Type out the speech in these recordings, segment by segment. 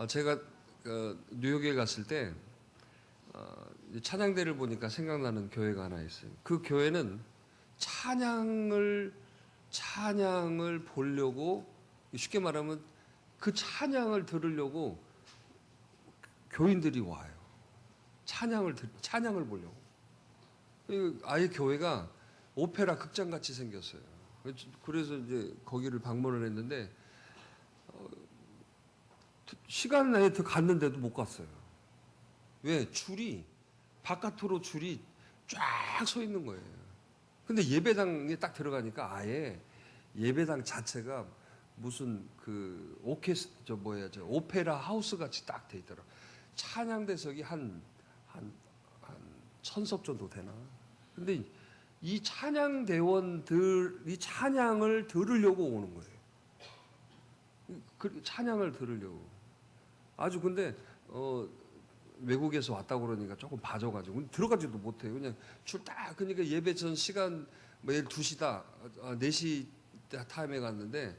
제가 뉴욕에 갔을 때 찬양대를 보니까 생각나는 교회가 하나 있어요. 그 교회는 찬양을 보려고, 쉽게 말하면 그 찬양을 들으려고 교인들이 와요. 찬양을 보려고. 아예 교회가 오페라 극장 같이 생겼어요. 그래서 이제 거기를 방문을 했는데 시간 내에 갔는데도 못 갔어요. 왜? 바깥으로 줄이 쫙 서 있는 거예요. 근데 예배당에 딱 들어가니까 아예 예배당 자체가 무슨 오페라 하우스 같이 딱 돼 있더라고요. 찬양대석이 한 1000석 정도 되나? 근데 이 찬양대원들이 찬양을 들으려고 오는 거예요. 찬양을 들으려고. 아주 근데 외국에서 왔다고 그러니까 조금 봐줘가지고 들어가지도 못해요. 그냥 그러니까 예배 전 시간 매일 2시다 4시 타임에 갔는데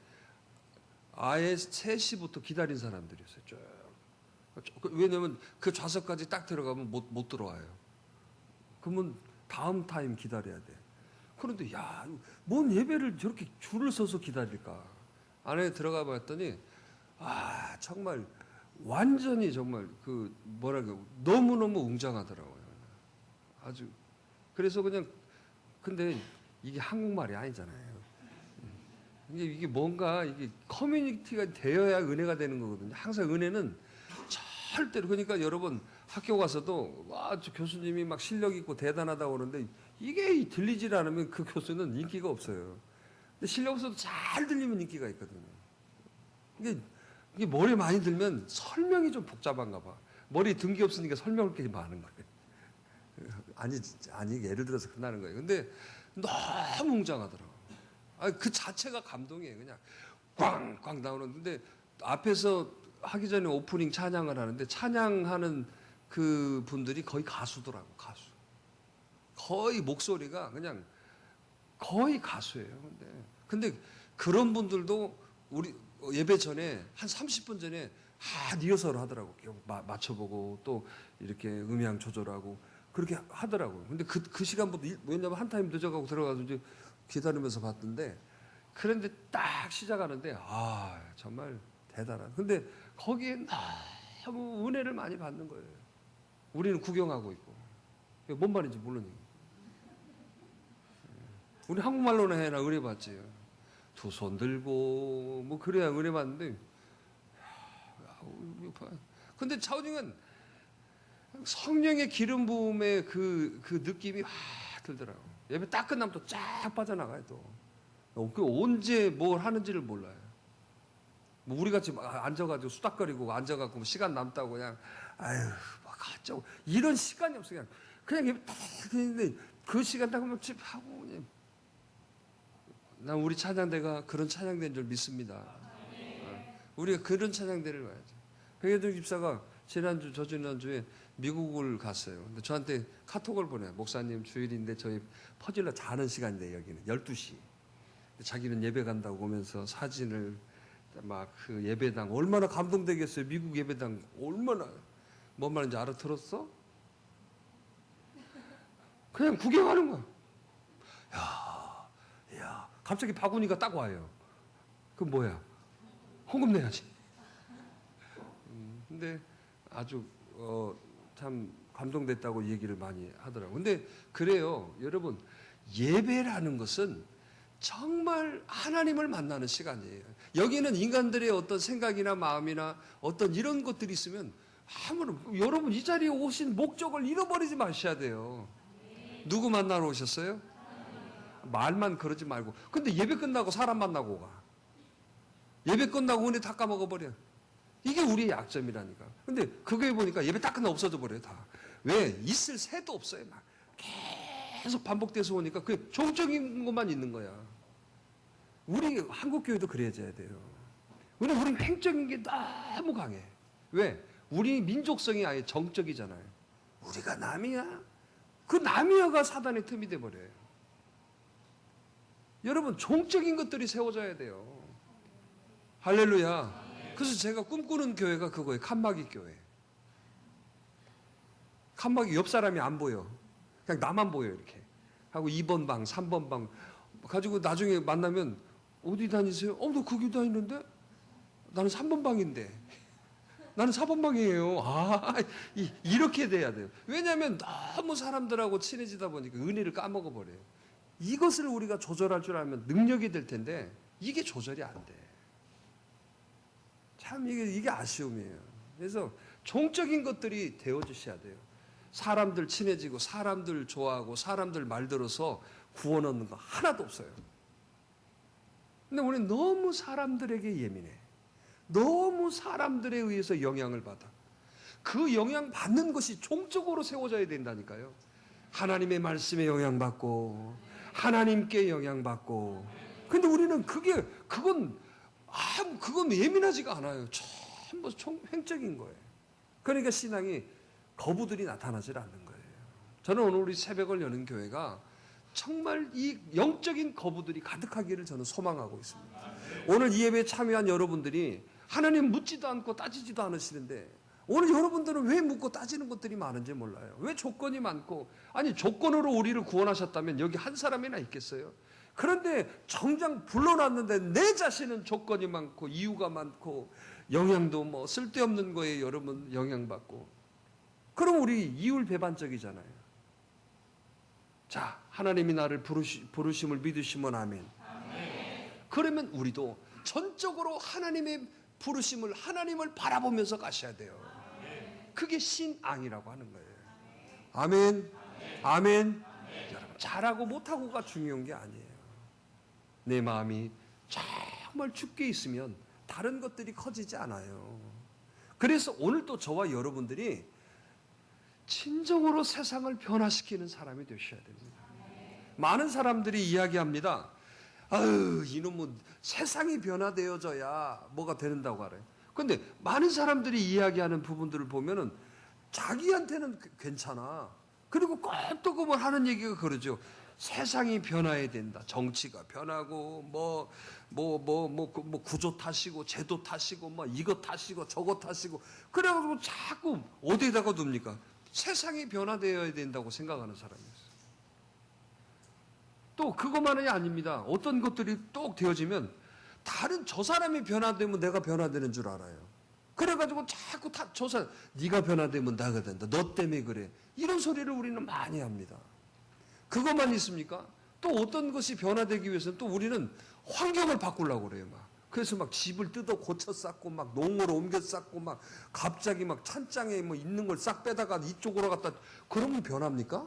아예 3시부터 기다린 사람들이었어요. 쭉. 왜냐면 그 좌석까지 딱 들어가면 못 들어와요. 그러면 다음 타임 기다려야 돼. 그런데 뭔 예배를 저렇게 줄을 서서 기다릴까? 안에 들어가 봤더니 정말 완전히 정말 너무너무 웅장하더라고요. 아주. 그래서 근데 이게 한국말이 아니잖아요. 이게 뭔가 커뮤니티가 되어야 은혜가 되는 거거든요. 항상 은혜는 절대로, 그러니까 여러분 학교 가서도 저 교수님이 막 실력 있고 대단하다고 그러는데 이게 들리질 않으면 그 교수는 인기가 없어요. 근데 실력 없어도 잘 들리면 인기가 있거든요. 이게 머리 많이 들면 설명이 좀 복잡한가 봐. 머리 든 게 없으니까 설명할 게 많은 거예요. 아니 예를 들어서 끝나는 거예요. 근데 너무 웅장하더라고. 그 자체가 감동이에요. 그냥 꽝꽝 나오는. 근데 앞에서 하기 전에 오프닝 찬양을 하는데 찬양하는 그 분들이 거의 가수더라고. 가수. 거의 목소리가 그냥 거의 가수예요. 근데 그런 분들도 우리 예배 전에 한 30분 전에 리허설을 하더라고. 맞춰보고 또 이렇게 음향 조절하고 그렇게 하더라고요. 근데 그 시간부터, 왜냐면 한 타임 늦어가고 들어가서 이제 기다리면서 봤던데, 그런데 딱 시작하는데 정말 대단한. 근데 거기에 너무 은혜를 많이 받는 거예요. 우리는 구경하고 있고. 뭔 말인지 모르는 거예요. 우리 한국말로는 해라 은혜 받지. 두 손 들고 그래야 은혜 받는데. 근데 차오징은 성령의 기름 부음의 그 느낌이 확 들더라고. 예배 딱 끝나면 또 쫙 빠져나가요 또. 언제 뭘 하는지를 몰라요. 우리 같이 앉아가지고 수닥거리고 앉아가지고 시간 남다고 그냥 가짜고 이런 시간이 없어. 그냥 예배 딱 했는데 그 시간 딱 하면 집 하고 그냥. 난 우리 찬양대가 그런 찬양대인 줄 믿습니다. 우리가 그런 찬양대를 와야죠. 백예동 집사가 저지난주에 미국을 갔어요. 근데 저한테 카톡을 보내요. 목사님 주일인데 저희 퍼질러 자는 시간인데 여기는 12시. 자기는 예배 간다고 오면서 사진을 그 예배당 얼마나 감동되겠어요. 미국 예배당 얼마나. 뭔 말인지 알아들었어? 그냥 구경하는 거야. 갑자기 바구니가 딱 와요. 그럼 뭐야? 헌금 내야지. 근데 아주 참 감동됐다고 얘기를 많이 하더라고요. 근데 그래요. 여러분, 예배라는 것은 정말 하나님을 만나는 시간이에요. 여기는 인간들의 어떤 생각이나 마음이나 어떤 이런 것들이 있으면 여러분 이 자리에 오신 목적을 잃어버리지 마셔야 돼요. 누구 만나러 오셨어요? 말만 그러지 말고. 근데 예배 끝나고 사람 만나고 가. 예배 끝나고 은혜 다 까먹어버려. 이게 우리의 약점이라니까. 근데 그거에 보니까 예배 딱 끝나고 없어져 버려요 다. 왜? 있을 새도 없어요. 막 계속 반복돼서 오니까 그게 종적인 것만 있는 거야. 우리 한국교회도 그래야져야 돼요. 우리는 횡적인 게 너무 강해. 왜? 우리 민족성이 아예 정적이잖아요. 우리가 남이야? 그 남이야가 사단의 틈이 돼버려요. 여러분 종적인 것들이 세워져야 돼요. 할렐루야. 그래서 제가 꿈꾸는 교회가 그거예요. 칸막이 교회. 칸막이 옆 사람이 안 보여. 그냥 나만 보여 이렇게. 하고 2번 방, 3번 방 가지고 나중에 만나면 어디 다니세요? 너 거기 다니는데? 나는 3번 방인데. 나는 4번 방이에요. 이렇게 돼야 돼요. 왜냐하면 너무 사람들하고 친해지다 보니까 은혜를 까먹어 버려요. 이것을 우리가 조절할 줄 알면 능력이 될 텐데 이게 조절이 안 돼. 참 이게 아쉬움이에요. 그래서 종적인 것들이 되어주셔야 돼요. 사람들 친해지고 사람들 좋아하고 사람들 말 들어서 구원 얻는 거 하나도 없어요. 근데 우리는 너무 사람들에게 예민해. 너무 사람들에 의해서 영향을 받아. 그 영향 받는 것이 종적으로 세워져야 된다니까요. 하나님의 말씀에 영향받고 하나님께 영향받고. 근데 우리는 그건 예민하지가 않아요. 전부 횡적인 거예요. 그러니까 신앙이 거부들이 나타나질 않는 거예요. 저는 오늘 우리 새벽을 여는 교회가 정말 이 영적인 거부들이 가득하기를 저는 소망하고 있습니다. 오늘 이 예배에 참여한 여러분들이 하나님 묻지도 않고 따지지도 않으시는데 오늘 여러분들은 왜 묻고 따지는 것들이 많은지 몰라요. 왜 조건이 많고, 아니 조건으로 우리를 구원하셨다면 여기 한 사람이나 있겠어요? 그런데 정작 불러놨는데 내 자신은 조건이 많고 이유가 많고 영향도 뭐 쓸데없는 거에 여러분 영향받고, 그럼 우리 이율배반적이잖아요. 자, 하나님이 나를 부르심을 믿으시면 아멘. 그러면 우리도 전적으로 하나님의 부르심을, 하나님을 바라보면서 가셔야 돼요. 그게 신앙이라고 하는 거예요. 아멘. 아멘. 여러분, 잘하고 못하고가 중요한 게 아니에요. 내 마음이 정말 죽게 있으면 다른 것들이 커지지 않아요. 그래서 오늘 또 저와 여러분들이 진정으로 세상을 변화시키는 사람이 되셔야 됩니다. 많은 사람들이 이야기합니다. 이놈은 세상이 변화되어져야 뭐가 되는다고 알아요. 그런데 많은 사람들이 이야기하는 부분들을 보면은 자기한테는 괜찮아. 그리고 꼭 또 그걸 하는 얘기가 그러죠. 세상이 변화해야 된다. 정치가 변하고 구조 탓이고 제도 탓이고 이거 탓이고 저거 탓이고, 그래가지고 자꾸 어디에다가 둡니까? 세상이 변화되어야 된다고 생각하는 사람이 있어요. 또 그것만이 아닙니다. 어떤 것들이 똑 되어지면 다른 저 사람이 변화되면 내가 변화되는 줄 알아요. 그래가지고 자꾸 저 사람, 네가 변화되면 나가 된다. 너 때문에 그래. 이런 소리를 우리는 많이 합니다. 그것만 있습니까? 또 어떤 것이 변화되기 위해서는 또 우리는 환경을 바꾸려고 그래요. 그래서 집을 뜯어 고쳐 쌓고 농으로 옮겨 쌓고 갑자기 찬장에 있는 걸 싹 빼다가 이쪽으로 갔다. 그러면 변합니까?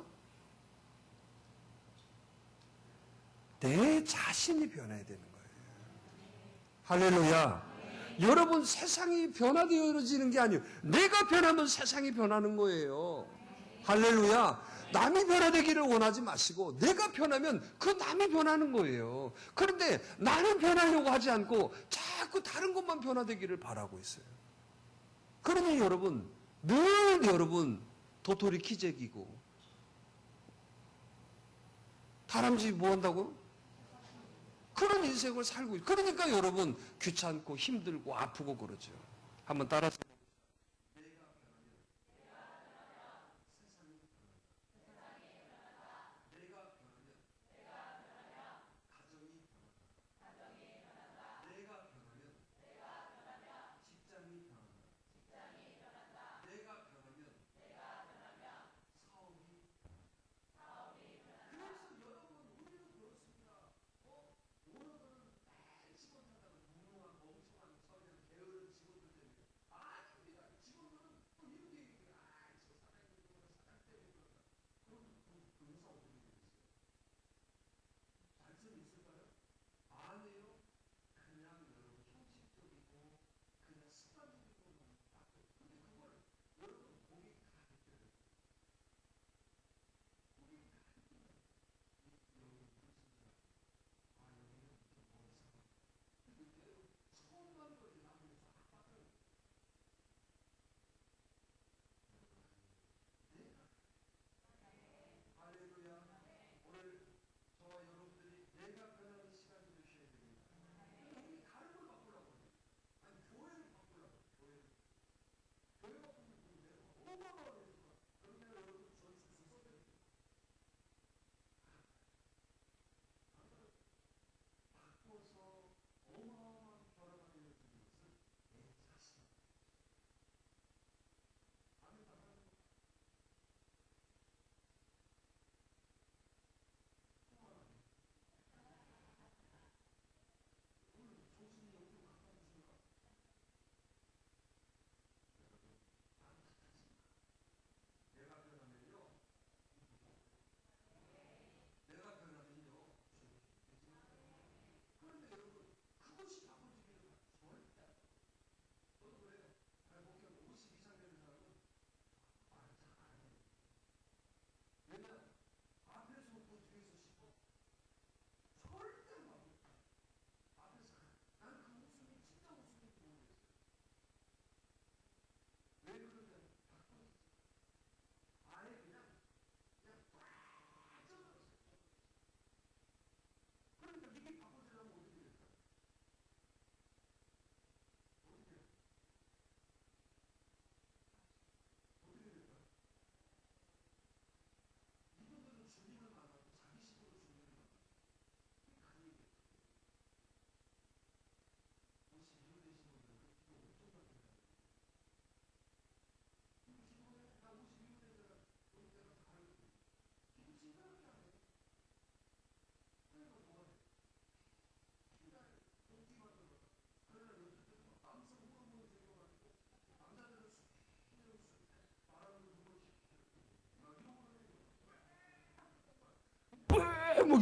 내 자신이 변해야 되는 거예요. 할렐루야. 여러분, 세상이 변화되어지는 게 아니에요. 내가 변하면 세상이 변하는 거예요. 할렐루야. 남이 변화되기를 원하지 마시고 내가 변하면 그 남이 변하는 거예요. 그런데 나는 변하려고 하지 않고 자꾸 다른 것만 변화되기를 바라고 있어요. 그러니 여러분, 늘 여러분 도토리 키재기고 다람쥐 뭐 한다고? 그런 인생을 살고 있어요. 그러니까 여러분 귀찮고 힘들고 아프고 그러죠. 한번 따라서.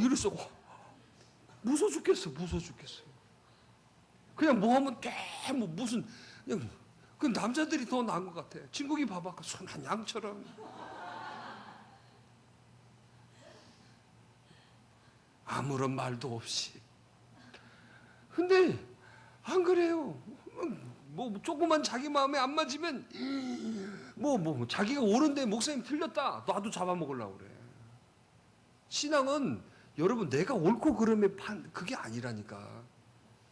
이랬어. 무서워 죽겠어. 무서워 죽겠어요. 그냥 뭐 하면 뭐 무슨 그냥 그 남자들이 더 나은 것 같아. 친구기 봐봐. 순한 양처럼. 아무런 말도 없이. 근데 안 그래요. 뭐 조그만 자기 마음에 안 맞으면 뭐 자기가 옳은데 목사님 틀렸다. 나도 잡아먹으려고 그래. 신앙은 여러분 내가 옳고 그름의 그게 아니라니까.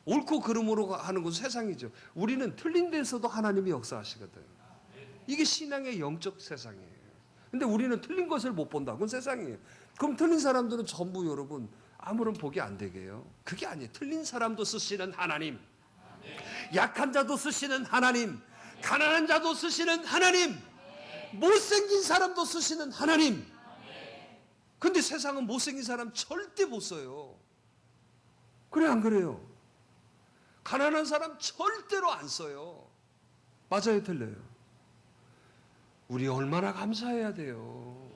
옳고 그름으로 하는 건 세상이죠. 우리는 틀린 데서도 하나님이 역사하시거든. 이게 신앙의 영적 세상이에요. 근데 우리는 틀린 것을 못 본다. 그건 세상이에요. 그럼 틀린 사람들은 전부 여러분 아무런 복이 안 되게 해요. 그게 아니에요. 틀린 사람도 쓰시는 하나님, 약한 자도 쓰시는 하나님, 가난한 자도 쓰시는 하나님, 못생긴 사람도 쓰시는 하나님. 근데 세상은 못생긴 사람 절대 못 써요. 그래 안 그래요? 가난한 사람 절대로 안 써요. 맞아요, 틀려요? 우리 얼마나 감사해야 돼요.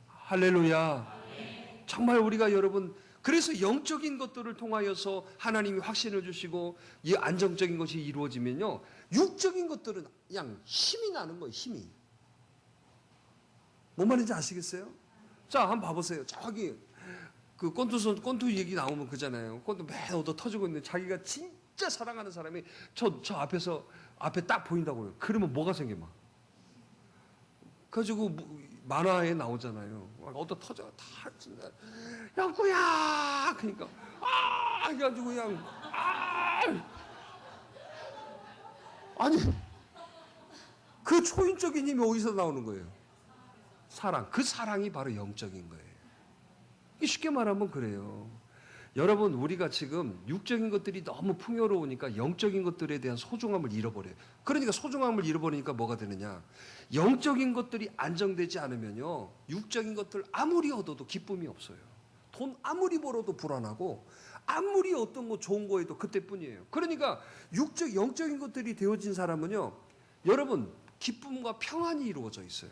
할렐루야. 정말 우리가 여러분 그래서 영적인 것들을 통하여서 하나님이 확신을 주시고 이 안정적인 것이 이루어지면요, 육적인 것들은 그냥 힘이 나는 거예요. 힘이. 뭔 말인지 아시겠어요? 자, 한번 봐보세요. 저기 그 권투 얘기 나오면 그잖아요. 권투 맨 얻어 터지고 있는데 자기가 진짜 사랑하는 사람이 저 앞에 딱 보인다고요. 그러면 뭐가 생겨 막. 그래가지고 만화에 나오잖아요. 얻어 터져 다 진짜 영구야. 그러니까 해가지고 그냥 아니 그 초인적인 힘이 어디서 나오는 거예요? 사랑. 그 사랑이 바로 영적인 거예요. 쉽게 말하면 그래요. 여러분 우리가 지금 육적인 것들이 너무 풍요로우니까 영적인 것들에 대한 소중함을 잃어버려요. 그러니까 소중함을 잃어버리니까 뭐가 되느냐. 영적인 것들이 안정되지 않으면요, 육적인 것들 아무리 얻어도 기쁨이 없어요. 돈 아무리 벌어도 불안하고 아무리 어떤 거 좋은 거에도 그때뿐이에요. 그러니까 영적인 것들이 되어진 사람은요, 여러분 기쁨과 평안이 이루어져 있어요.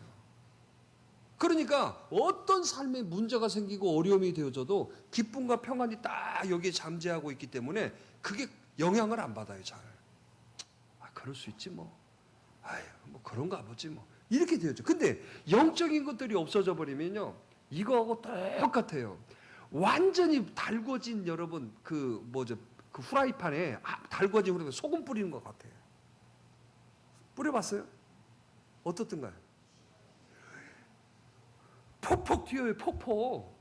그러니까 어떤 삶에 문제가 생기고 어려움이 되어져도 기쁨과 평안이 딱 여기에 잠재하고 있기 때문에 그게 영향을 안 받아요. 잘. 그럴 수 있지 뭐. 뭐 그런가 보지 뭐. 이렇게 되어져. 근데 영적인 것들이 없어져 버리면요, 이거하고 똑같아요. 완전히 달궈진 여러분 그 후라이팬에 달궈진 후라이팬에 소금 뿌리는 것 같아요. 뿌려봤어요? 어떻던가요? 폭폭 튀어요, 폭폭.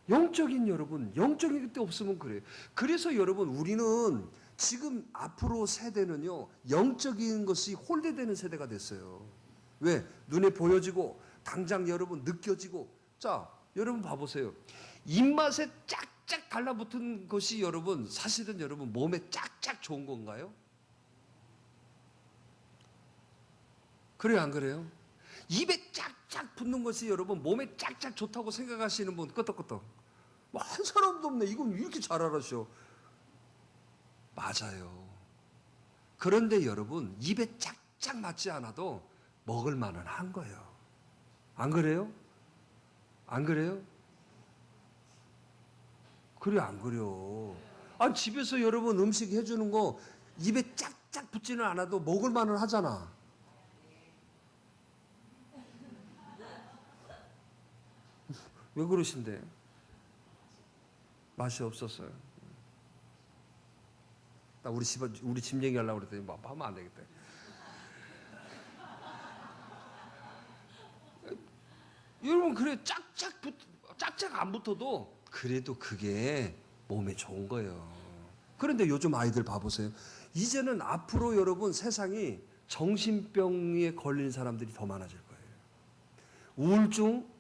영적인 여러분, 영적인 게 없으면 그래요. 그래서 여러분, 우리는 지금 앞으로 세대는요, 영적인 것이 홀대되는 세대가 됐어요. 왜? 눈에 보여지고, 당장 여러분 느껴지고. 자, 여러분 봐보세요. 입맛에 짝짝 달라붙은 것이 여러분, 사실은 여러분 몸에 짝짝 좋은 건가요? 그래요, 안 그래요? 입에 짝짝 붙는 것이 여러분 몸에 짝짝 좋다고 생각하시는 분 끄떡끄떡. 한 사람도 없네. 이건 이렇게 잘 알아셔. 맞아요. 그런데 여러분 입에 짝짝 맞지 않아도 먹을 만은 한 거예요. 안 그래요? 안 그래요? 그래 안 그래요? 집에서 여러분 음식 해주는 거 입에 짝짝 붙지는 않아도 먹을 만은 하잖아. 왜 그러신데? 맛이 없었어요. 나 우리 집 얘기하려고 그랬더니 뭐 하면 안 되겠다. 여러분 그래 짝짝 안 붙어도 그래도 그게 몸에 좋은 거예요. 그런데 요즘 아이들 봐보세요. 이제는 앞으로 여러분 세상이 정신병에 걸린 사람들이 더 많아질 거예요. 우울증,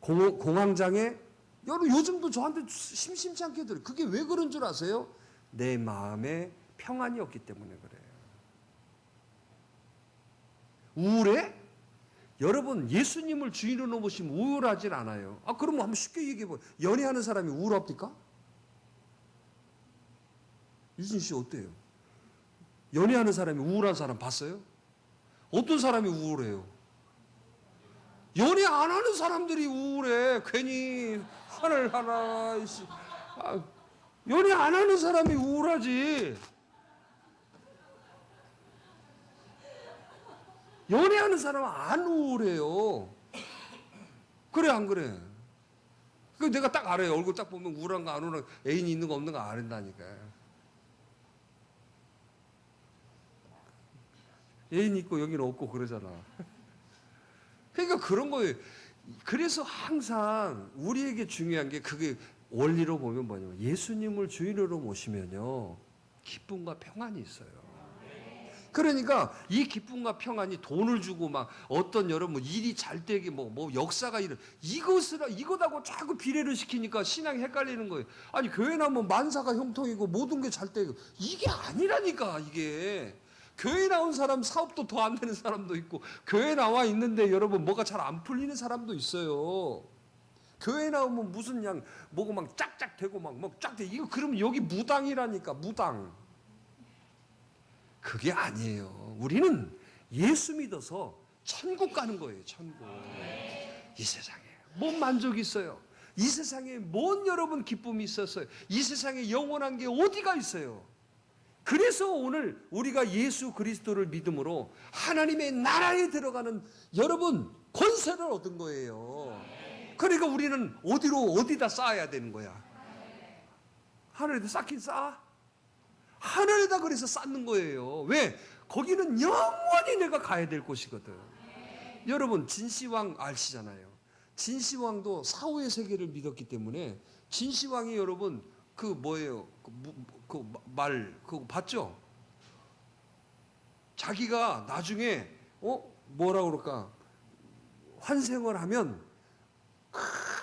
공황장애, 여러분 요즘도 저한테 심심치 않게 들어요. 그게 왜 그런 줄 아세요? 내 마음에 평안이 없기 때문에 그래요. 우울해? 여러분 예수님을 주인으로 놓으시면 우울하진 않아요. 그러면 한번 쉽게 얘기해봐요. 연애하는 사람이 우울합니까? 유진 씨 어때요? 연애하는 사람이 우울한 사람 봤어요? 어떤 사람이 우울해요? 연애 안 하는 사람들이 우울해. 괜히 하늘 하나. 연애 안 하는 사람이 우울하지. 연애하는 사람은 안 우울해요. 그래 안 그래? 그 내가 딱 알아요. 얼굴 딱 보면 우울한가 안 우울한가, 애인이 있는 거 없는 거 아는다니까. 애인 있고 여기는 없고 그러잖아. 그러니까 그런 거예요. 그래서 항상 우리에게 중요한 게, 그게 원리로 보면 뭐냐면, 예수님을 주인으로 모시면요, 기쁨과 평안이 있어요. 그러니까 이 기쁨과 평안이 돈을 주고 막 어떤 여러분 일이 잘 되게 뭐 역사가 이거다고 자꾸 비례를 시키니까 신앙이 헷갈리는 거예요. 아니 교회 나오면 만사가 형통이고 모든 게 잘 되고, 이게 아니라니까. 이게 교회 나온 사람 사업도 더 안 되는 사람도 있고, 교회 나와 있는데 여러분 뭐가 잘 안 풀리는 사람도 있어요. 교회 나오면 무슨 뭐고 막 짝짝 되고 막 쫙 돼. 이거 그러면 여기 무당이라니까, 무당. 그게 아니에요. 우리는 예수 믿어서 천국 가는 거예요. 천국. 이 세상에 뭔 만족이 있어요? 이 세상에 뭔 여러분 기쁨이 있었어요? 이 세상에 영원한 게 어디가 있어요? 그래서 오늘 우리가 예수 그리스도를 믿음으로 하나님의 나라에 들어가는 여러분 권세를 얻은 거예요. 그러니까 우리는 어디다 쌓아야 되는 거야? 하늘에다 쌓긴 쌓아? 하늘에다 그래서 쌓는 거예요. 왜? 거기는 영원히 내가 가야 될 곳이거든. 여러분 진시황 아시잖아요. 진시황도 사후의 세계를 믿었기 때문에, 진시황이 여러분 그 뭐예요? 그거 봤죠? 자기가 나중에 뭐라 그럴까? 환생을 하면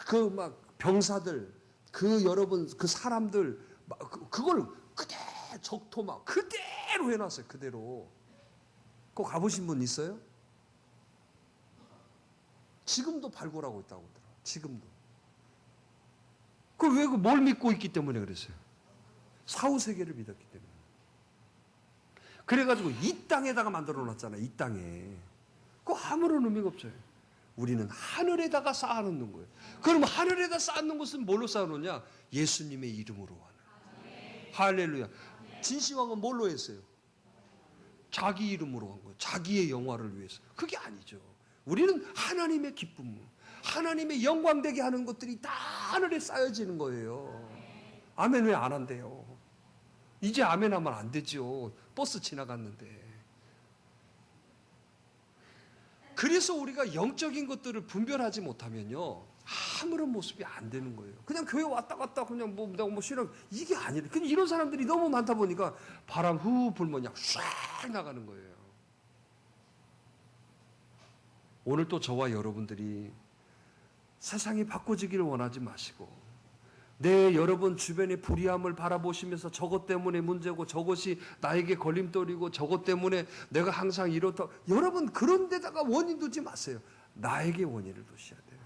그 막 병사들, 그 여러분 그 사람들 그걸 그대로 적토막 그대로 해놨어요. 그대로. 그거 가보신 분 있어요? 지금도 발굴하고 있다고 하더라고요. 지금도. 그 왜 뭘 믿고 있기 때문에 그랬어요? 사후 세계를 믿었기 때문에. 그래가지고 이 땅에다가 만들어 놨잖아요. 이 땅에. 그거 아무런 의미가 없어요. 우리는 하늘에다가 쌓아놓는 거예요. 그럼 하늘에다 쌓는 것은 뭘로 쌓아놓냐? 예수님의 이름으로 하는. 할렐루야. 진시황은 뭘로 했어요? 자기 이름으로 한 거예요. 자기의 영화를 위해서. 그게 아니죠. 우리는 하나님의 기쁨, 하나님의 영광되게 하는 것들이 다 하늘에 쌓여지는 거예요. 아멘 왜 안 한대요? 이제 아멘 하면 안 되죠. 버스 지나갔는데. 그래서 우리가 영적인 것들을 분별하지 못하면요, 아무런 모습이 안 되는 거예요. 그냥 교회 왔다 갔다 그냥 뭐 신앙, 이게 아니라. 근데 이런 사람들이 너무 많다 보니까 바람 후 불면 그냥 쫙 나가는 거예요. 오늘 또 저와 여러분들이 세상이 바꿔지기를 원하지 마시고, 내 여러분 주변의 불의함을 바라보시면서 저것 때문에 문제고, 저것이 나에게 걸림돌이고, 저것 때문에 내가 항상 이렇다. 여러분 그런 데다가 원인 두지 마세요. 나에게 원인을 두셔야 돼요.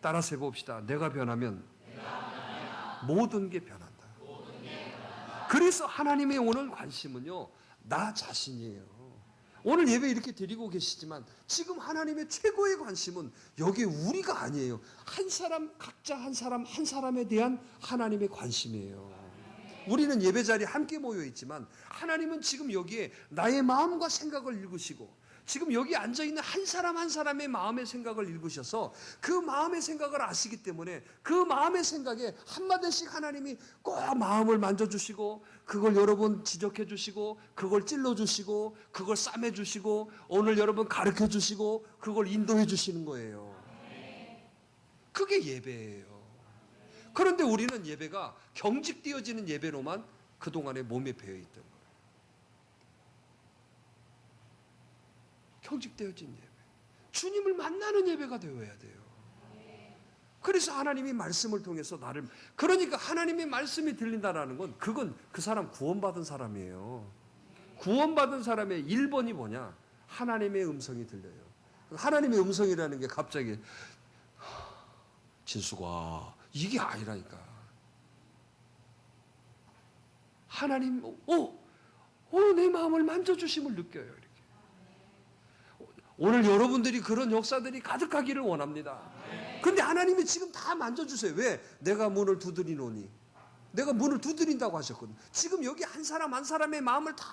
따라서 해봅시다. 내가 변하면 모든 게 변한다. 그래서 하나님의 오늘 관심은요, 나 자신이에요. 오늘 예배 이렇게 드리고 계시지만 지금 하나님의 최고의 관심은 여기에 우리가 아니에요. 한 사람, 각자 한 사람에 대한 하나님의 관심이에요. 우리는 예배 자리에 함께 모여 있지만 하나님은 지금 여기에 나의 마음과 생각을 읽으시고, 지금 여기 앉아있는 한 사람 한 사람의 마음의 생각을 읽으셔서 그 마음의 생각을 아시기 때문에 그 마음의 생각에 한마디씩 하나님이 꼭 마음을 만져주시고, 그걸 여러분 지적해 주시고, 그걸 찔러 주시고, 그걸 싸매 주시고, 오늘 여러분 가르쳐 주시고, 그걸 인도해 주시는 거예요. 그게 예배예요. 그런데 우리는 예배가 경직되어지는 예배로만 그동안에 몸에 배어있던 거예요. 경직되어진 예배. 주님을 만나는 예배가 되어야 돼요. 그래서 하나님이 말씀을 통해서 나를, 그러니까 하나님의 말씀이 들린다라는 건, 그건 그 사람 구원받은 사람이에요. 구원받은 사람의 1번이 뭐냐? 하나님의 음성이 들려요. 하나님의 음성이라는 게 갑자기 진수가, 이게 아니라니까. 하나님 내 마음을 만져주심을 느껴요. 이렇게. 오늘 여러분들이 그런 역사들이 가득하기를 원합니다. 근데 하나님이 지금 다 만져주세요. 왜? 내가 문을 두드리노니. 내가 문을 두드린다고 하셨거든요. 지금 여기 한 사람 한 사람의 마음을 다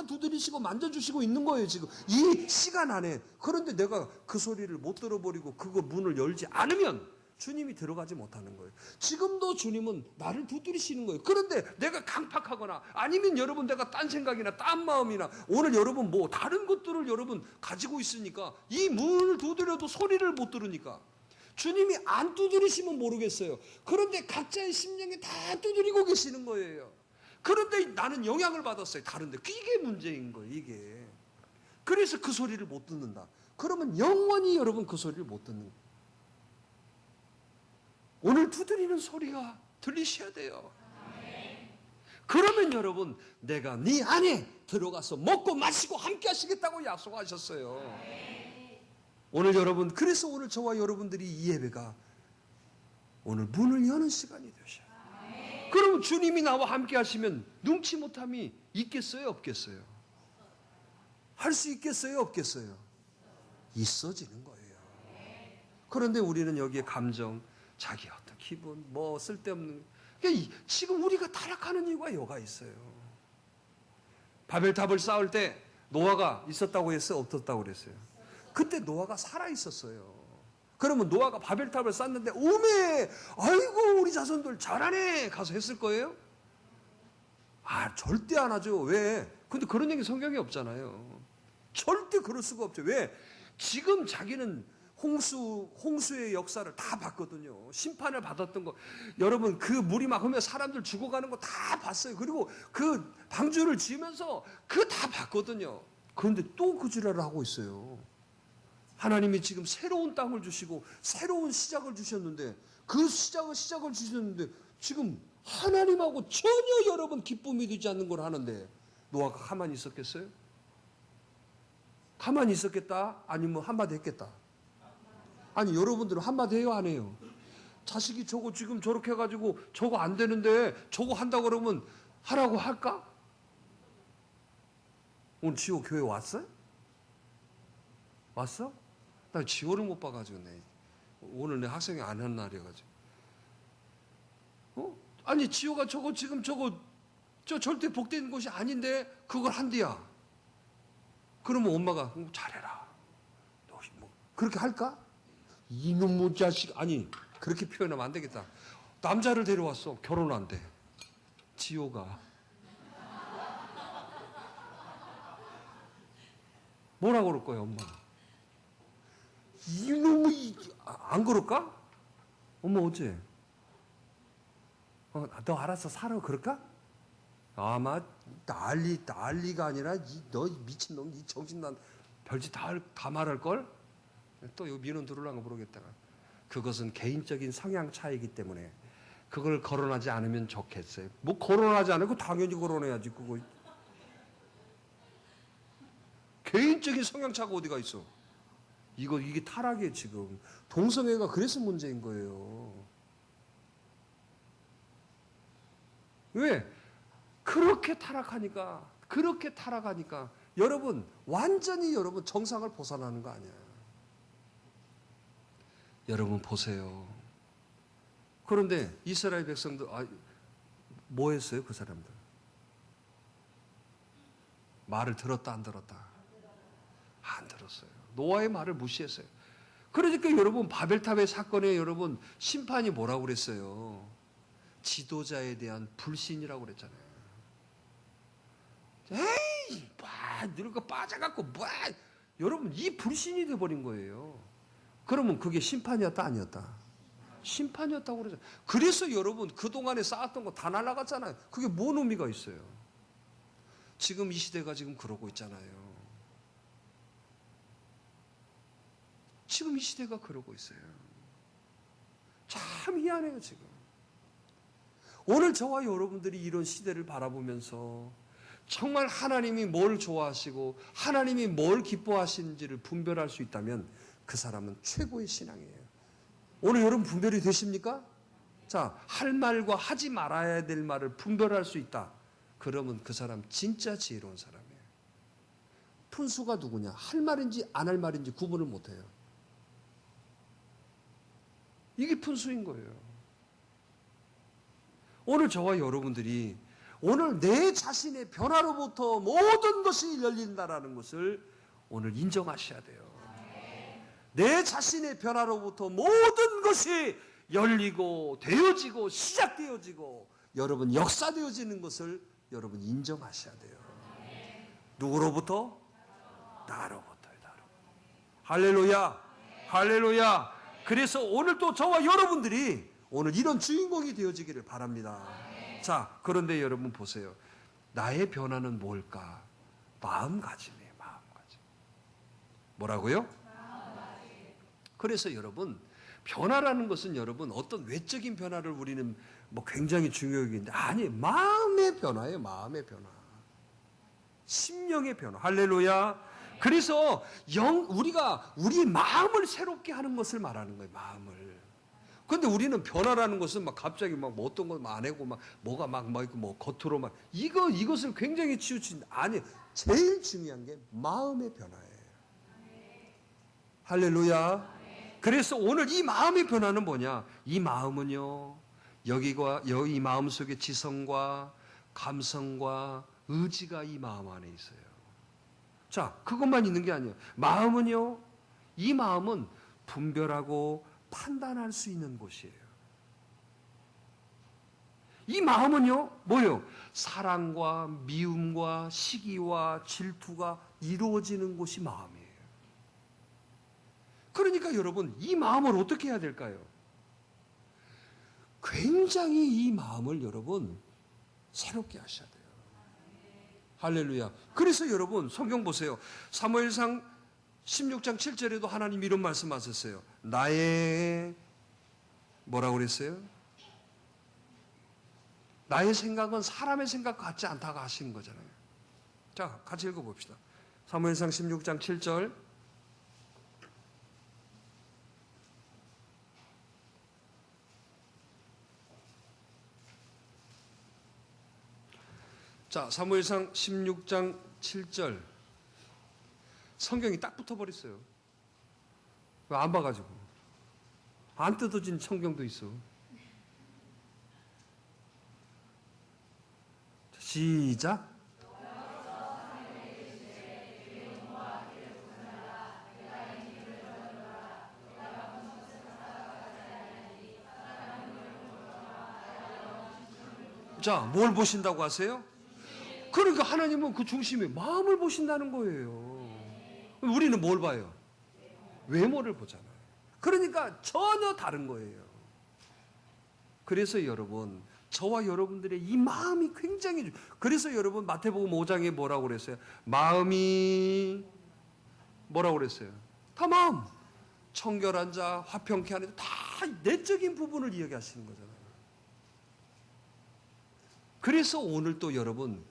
두드리시고 만져주시고 있는 거예요, 지금. 이 시간 안에. 그런데 내가 그 소리를 못 들어버리고 그거 문을 열지 않으면 주님이 들어가지 못하는 거예요. 지금도 주님은 나를 두드리시는 거예요. 그런데 내가 강팍하거나 아니면 여러분 내가 딴 생각이나 딴 마음이나 오늘 여러분 뭐 다른 것들을 여러분 가지고 있으니까 이 문을 두드려도 소리를 못 들으니까 주님이 안 두드리시면 모르겠어요. 그런데 각자의 심령에 다 두드리고 계시는 거예요. 그런데 나는 영향을 받았어요. 다른데. 이게 문제인 거예요. 이게. 그래서 그 소리를 못 듣는다. 그러면 영원히 여러분 그 소리를 못 듣는 거예요. 오늘 두드리는 소리가 들리셔야 돼요. 그러면 여러분 내가 네 안에 들어가서 먹고 마시고 함께 하시겠다고 약속하셨어요. 오늘 여러분, 그래서 오늘 저와 여러분들이 이 예배가 오늘 문을 여는 시간이 되셔요. 그러면 주님이 나와 함께 하시면 눈치 못함이 있겠어요, 없겠어요? 할 수 있겠어요, 없겠어요? 있어지는 거예요. 그런데 우리는 여기에 감정, 자기 어떤 기분, 뭐 쓸데없는, 그러니까 지금 우리가 타락하는 이유가 여가 있어요. 바벨탑을 쌓을 때 노아가 있었다고 했어요, 없었다고 그랬어요? 그때 노아가 살아 있었어요. 그러면 노아가 바벨탑을 쌓는데 오메, 아이고 우리 자손들 잘하네 가서 했을 거예요? 아, 절대 안 하죠. 왜? 근데 그런 얘기 성경에 없잖아요. 절대 그럴 수가 없죠. 왜? 지금 자기는 홍수의 역사를 다 봤거든요. 심판을 받았던 거. 여러분, 그 물이 막 흐르면 사람들 죽어가는 거 다 봤어요. 그리고 그 방주를 지으면서 그거 다 봤거든요. 그런데 또 그 지랄을 하고 있어요. 하나님이 지금 새로운 땅을 주시고 새로운 시작을 주셨는데 그 시작을 주셨는데 지금 하나님하고 전혀 여러분 기쁨이 되지 않는 걸 하는데 노아가 가만히 있었겠어요? 가만히 있었겠다? 아니면 한마디 했겠다? 아니, 여러분들은 한마디 해요, 안 해요? 자식이 저거 지금 저렇게 해가지고 저거 안 되는데 저거 한다고 그러면 하라고 할까? 오늘 지호 교회 왔어요? 왔어? 나 지호를 못 봐가지고 오늘 내 학생이 안 한 날이어가지고. 아니, 지호가 저거 지금 저 절대 복된 것이 아닌데 그걸 한대야. 그러면 엄마가 잘해라. 너 뭐 그렇게 할까? 이놈의 자식. 아니, 그렇게 표현하면 안 되겠다. 남자를 데려왔어. 결혼 안 돼. 지호가. 뭐라고 그럴 거야, 엄마? 이놈의, 안 그럴까? 엄마 어째? 너 알아서 살아, 그럴까? 아마 난리가 아니라 너 미친놈, 이 정신난 별짓 다 말할걸? 또 이 민원 들으려고 모르겠다가. 그것은 개인적인 성향 차이기 때문에 그걸 거론하지 않으면 좋겠어요. 뭐 거론하지 않고 당연히 거론해야지. 그거 개인적인 성향 차가 어디가 있어? 이게 타락이에요. 지금 동성애가 그래서 문제인 거예요. 왜? 그렇게 타락하니까 여러분 완전히 여러분 정상을 벗어나는 거 아니에요. 여러분 보세요. 그런데 이스라엘 백성들 뭐 했어요? 그 사람들 말을 들었다 안 들었다? 안 들었어요. 노아의 말을 무시했어요. 그러니까 여러분 바벨탑의 사건에 여러분 심판이 뭐라고 그랬어요? 지도자에 대한 불신이라고 그랬잖아요. 에이, 늙어 빠져갖고 여러분 이 불신이 돼버린 거예요. 그러면 그게 심판이었다 아니었다? 심판이었다고 그러죠. 그래서 여러분 그동안에 쌓았던 거 다 날아갔잖아요. 그게 뭔 의미가 있어요? 지금 이 시대가 지금 그러고 있잖아요. 지금 이 시대가 그러고 있어요. 참 희한해요, 지금. 오늘 저와 여러분들이 이런 시대를 바라보면서 정말 하나님이 뭘 좋아하시고 하나님이 뭘 기뻐하시는지를 분별할 수 있다면 그 사람은 최고의 신앙이에요. 오늘 여러분 분별이 되십니까? 자, 할 말과 하지 말아야 될 말을 분별할 수 있다. 그러면 그 사람 진짜 지혜로운 사람이에요. 푼수가 누구냐? 할 말인지 안 할 말인지 구분을 못해요. 이게 푼수인 거예요. 오늘 저와 여러분들이 오늘 내 자신의 변화로부터 모든 것이 열린다라는 것을 오늘 인정하셔야 돼요. 내 자신의 변화로부터 모든 것이 열리고 되어지고 시작되어지고 여러분 역사되어지는 것을 여러분 인정하셔야 돼요. 누구로부터? 나로부터요. 할렐루야. 할렐루야. 그래서 오늘 또 저와 여러분들이 오늘 이런 주인공이 되어지기를 바랍니다. 자, 그런데 여러분 보세요. 나의 변화는 뭘까? 마음가짐이에요. 마음가짐. 뭐라고요? 그래서 여러분 변화라는 것은 여러분 어떤 외적인 변화를 우리는 뭐 굉장히 중요하게 있는데 아니 마음의 변화예요. 마음의 변화. 심령의 변화. 할렐루야. 그래서 우리가 우리 마음을 새롭게 하는 것을 말하는 거예요. 마음을. 근데 우리는 변화라는 것은 막 갑자기 막 뭐 어떤 거 안 하고 막 뭐가 막 있고 뭐 겉으로 막 이것을 굉장히 치우친 아니 제일 중요한 게 마음의 변화예요. 할렐루야. 그래서 오늘 이 마음의 변화는 뭐냐? 이 마음은요. 이 마음 속에 지성과 감성과 의지가 이 마음 안에 있어요. 자, 그것만 있는 게 아니에요. 마음은요. 이 마음은 분별하고 판단할 수 있는 곳이에요. 이 마음은요. 뭐예요? 사랑과 미움과 시기와 질투가 이루어지는 곳이 마음이에요. 그러니까 여러분 이 마음을 어떻게 해야 될까요? 굉장히 이 마음을 여러분 새롭게 하셔야 돼요. 할렐루야. 그래서 여러분 성경 보세요. 사무엘상 16장 7절에도 하나님 이런 말씀하셨어요. 나의 뭐라고 그랬어요? 나의 생각은 사람의 생각 같지 않다고 하시는 거잖아요. 자, 같이 읽어봅시다. 사무엘상 16장 7절. 자, 사무엘상 16장 7절. 성경이 딱 붙어버렸어요. 왜 안 봐가지고. 안 뜯어진 성경도 있어. 시작. 자, 뭘 보신다고 하세요? 그러니까 하나님은 그 중심에 마음을 보신다는 거예요. 우리는 뭘 봐요? 외모를 보잖아요. 그러니까 전혀 다른 거예요. 그래서 여러분, 저와 여러분들의 이 마음이 굉장히 그래서 여러분 마태복음 5장에 뭐라고 그랬어요? 마음이 뭐라고 그랬어요? 다 마음. 청결한 자, 화평케 하는 자, 다 내적인 부분을 이야기하시는 거잖아요. 그래서 오늘 또 여러분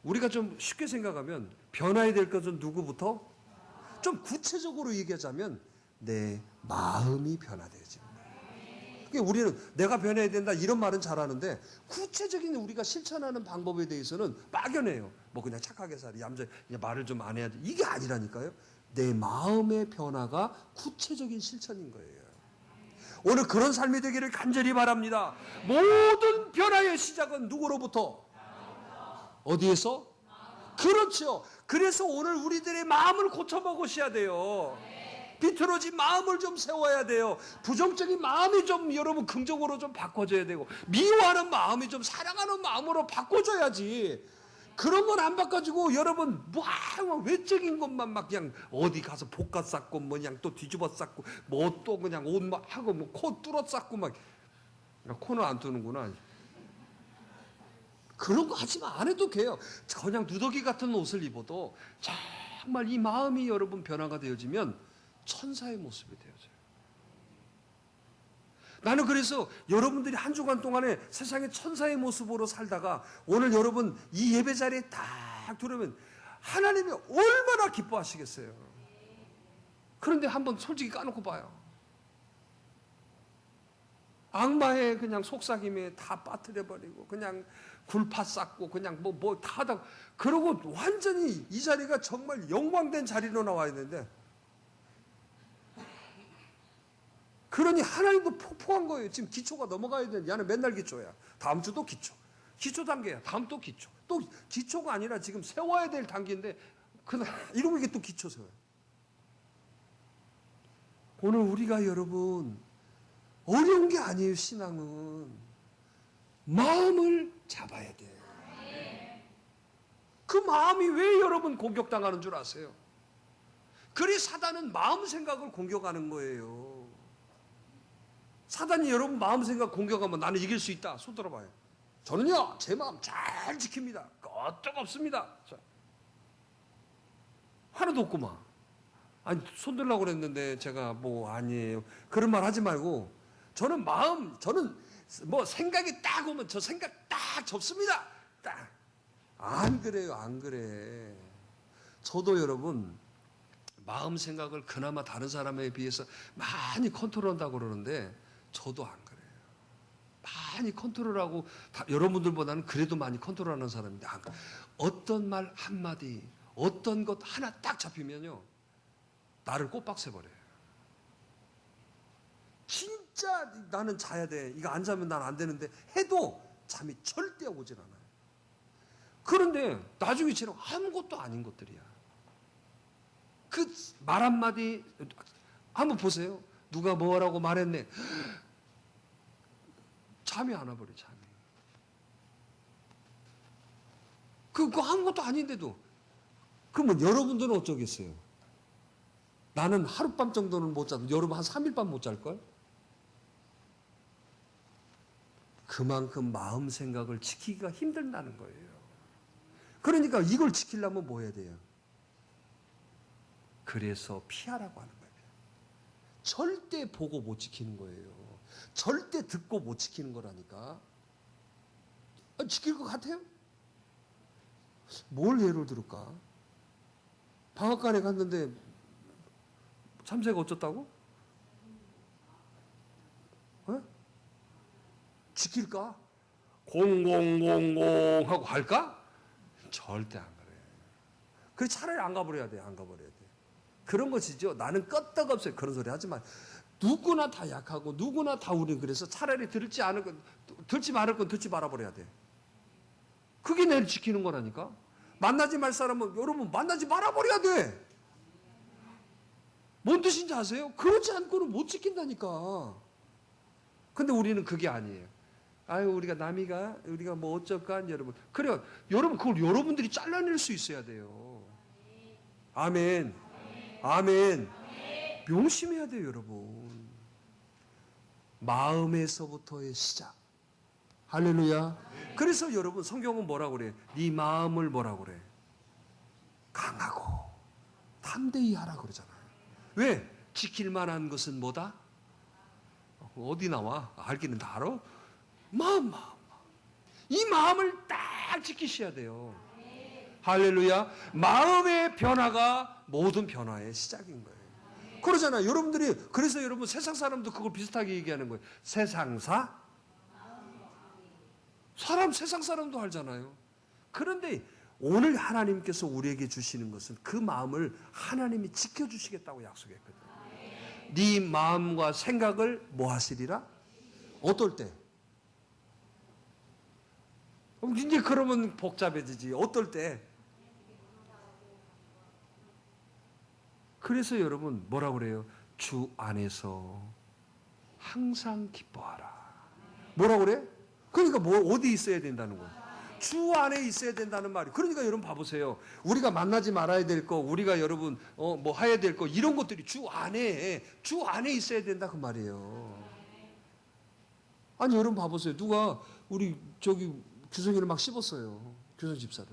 우리가 좀 쉽게 생각하면 변화해야 될 것은 누구부터? 좀 구체적으로 얘기하자면 내 마음이 변화되어집니다. 그러니까 우리는 내가 변해야 된다 이런 말은 잘하는데 구체적인 우리가 실천하는 방법에 대해서는 막연해요. 뭐 그냥 착하게 살이 얌전히 그냥 말을 좀 안 해야지 이게 아니라니까요. 내 마음의 변화가 구체적인 실천인 거예요. 오늘 그런 삶이 되기를 간절히 바랍니다. 모든 변화의 시작은 누구로부터? 어디에서? 그렇죠. 그래서 오늘 우리들의 마음을 고쳐먹으셔야 돼요. 비틀어진 마음을 좀 세워야 돼요. 부정적인 마음이 좀 여러분 긍정으로 좀 바꿔줘야 되고 미워하는 마음이 좀 사랑하는 마음으로 바꿔줘야지. 그런 건 안 바꿔주고 여러분 뭐 외적인 것만 막 그냥 어디 가서 볶아 쌓고 뭐 그냥 또 뒤집어 쌓고 뭐 또 그냥 옷 막 하고 뭐 코 뚫어 쌓고 막 코는 안 뚫는구나. 그런 거 하지만 안 해도 돼요. 그냥 누더기 같은 옷을 입어도 정말 이 마음이 여러분 변화가 되어지면 천사의 모습이 되어져요. 나는 그래서 여러분들이 한 주간 동안에 세상의 천사의 모습으로 살다가 오늘 여러분 이 예배 자리에 딱 들어오면 하나님이 얼마나 기뻐하시겠어요. 그런데 한번 솔직히 까놓고 봐요. 악마의 그냥 속삭임에 다 빠뜨려버리고 그냥 굴파 쌓고 그냥 뭐 다 하다 그러고 완전히 이 자리가 정말 영광된 자리로 나와야 되는데 그러니 하나님도 폭포한 거예요. 지금 기초가 넘어가야 되는데 야는 맨날 기초야. 다음 주도 기초. 기초 단계야. 다음 또 기초. 또 기초가 아니라 지금 세워야 될 단계인데 그날 이러고 이게 또 기초 세워요. 오늘 우리가 여러분 어려운 게 아니에요. 신앙은 마음을 잡아야 돼. 그 마음이 왜 여러분 공격당하는 줄 아세요? 그리 사단은 마음 생각을 공격하는 거예요. 사단이 여러분 마음 생각 공격하면 나는 이길 수 있다. 손 들어봐요. 저는요 제 마음 잘 지킵니다. 끄떡 없습니다. 자, 하나도 없구만. 아니 손 들라고 그랬는데 제가 뭐 아니에요. 그런 말 하지 말고 저는 뭐 생각이 딱 오면 저 생각 딱 접습니다. 딱. 안 그래요. 안 그래. 저도 여러분 마음 생각을 그나마 다른 사람에 비해서 많이 컨트롤한다고 그러는데 저도 안 그래요. 많이 컨트롤하고 여러분들보다는 그래도 많이 컨트롤하는 사람인데 어떤 말 한마디 어떤 것 하나 딱 잡히면요 나를 꼬박새버려요. 진짜 나는 자야 돼. 이거 안 자면 난 안 되는데 해도 잠이 절대 오질 않아요. 그런데 나중에 쟤는 아무것도 아닌 것들이야. 그 말 한마디 한번 보세요. 누가 뭐라고 말했네. 잠이 안 와버려. 잠이. 그거 아무것도 아닌데도 그러면 여러분들은 어쩌겠어요? 나는 하룻밤 정도는 못 자도 여러분 한 3일 밤 못 잘걸? 그만큼 마음 생각을 지키기가 힘들다는 거예요. 그러니까 이걸 지키려면 뭐 해야 돼요? 그래서 피하라고 하는 거예요. 절대 보고 못 지키는 거예요. 절대 듣고 못 지키는 거라니까. 지킬 것 같아요? 뭘 예를 들을까? 방앗간에 갔는데 참새가 어쩌다고? 지킬까? 공공공공 하고 갈까? 절대 안 그래. 그래 차라리 안 가버려야 돼. 안 가버려야 돼. 그런 것이죠. 나는 끄떡없어요. 그런 소리 하지 마. 누구나 다 약하고 누구나 다 우리는 그래서 차라리 들지 말을 건 듣지 말아버려야 돼. 그게 내를 지키는 거라니까. 만나지 말 사람은 여러분 만나지 말아버려야 돼. 뭔 뜻인지 아세요? 그렇지 않고는 못 지킨다니까. 근데 우리는 그게 아니에요. 아유 우리가 뭐 어쩔까 여러분. 그래요. 여러분 그걸 여러분들이 잘라낼 수 있어야 돼요. 아멘. 아멘. 명심해야 돼요 여러분. 마음에서부터의 시작. 할렐루야. 그래서 여러분 성경은 뭐라고 그래? 네 마음을 뭐라고 그래? 강하고 담대히 하라고 그러잖아요. 왜? 지킬 만한 것은 뭐다? 어디 나와? 알기는 다 알아? 마음. 이 마음을 딱 지키셔야 돼요. 할렐루야. 마음의 변화가 모든 변화의 시작인 거예요. 그러잖아요. 여러분들이 그래서 여러분 세상 사람도 그걸 비슷하게 얘기하는 거예요. 세상사? 세상 사람도 알잖아요. 그런데 오늘 하나님께서 우리에게 주시는 것은 그 마음을 하나님이 지켜주시겠다고 약속했거든요. 네 마음과 생각을 뭐 하시리라? 어떨 때? 이제 그러면 복잡해지지. 어떨 때? 그래서 여러분 뭐라고 그래요? 주 안에서 항상 기뻐하라. 뭐라고 그래? 그러니까 어디 있어야 된다는 거예요? 주 안에 있어야 된다는 말이. 그러니까 여러분 봐보세요. 우리가 만나지 말아야 될 거, 우리가 여러분 뭐 해야 될 거 이런 것들이 주 안에 있어야 된다 그 말이에요. 아니 여러분 봐보세요. 누가 우리 규성이를 막 씹었어요. 규성 집사를.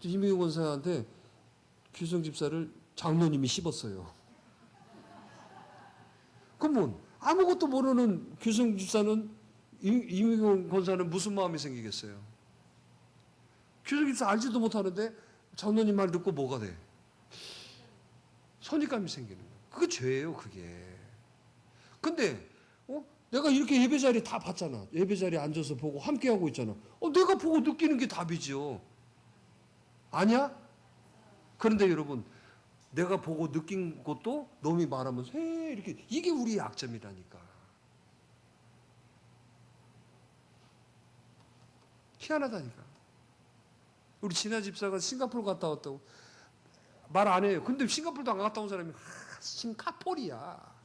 이민경 권사한테 규성 집사를 장로님이 씹었어요. 그러면 아무것도 모르는 규성 집사는 이민경 권사는 무슨 마음이 생기겠어요? 규성 집사 알지도 못하는데 장로님 말 듣고 뭐가 돼? 선입감이 생기는 거예요. 그게 죄예요, 그게. 근데 내가 이렇게 예배 자리 다 봤잖아. 예배 자리에 앉아서 보고 함께하고 있잖아. 내가 보고 느끼는 게 답이지요. 아니야? 그런데 여러분, 내가 보고 느낀 것도 놈이 말하면서 이렇게, 이게 우리의 약점이라니까. 희한하다니까. 우리 진아 집사가 싱가포르 갔다 왔다고 말 안 해요. 근데 싱가포르도 안 갔다 온 사람이 싱가포르야.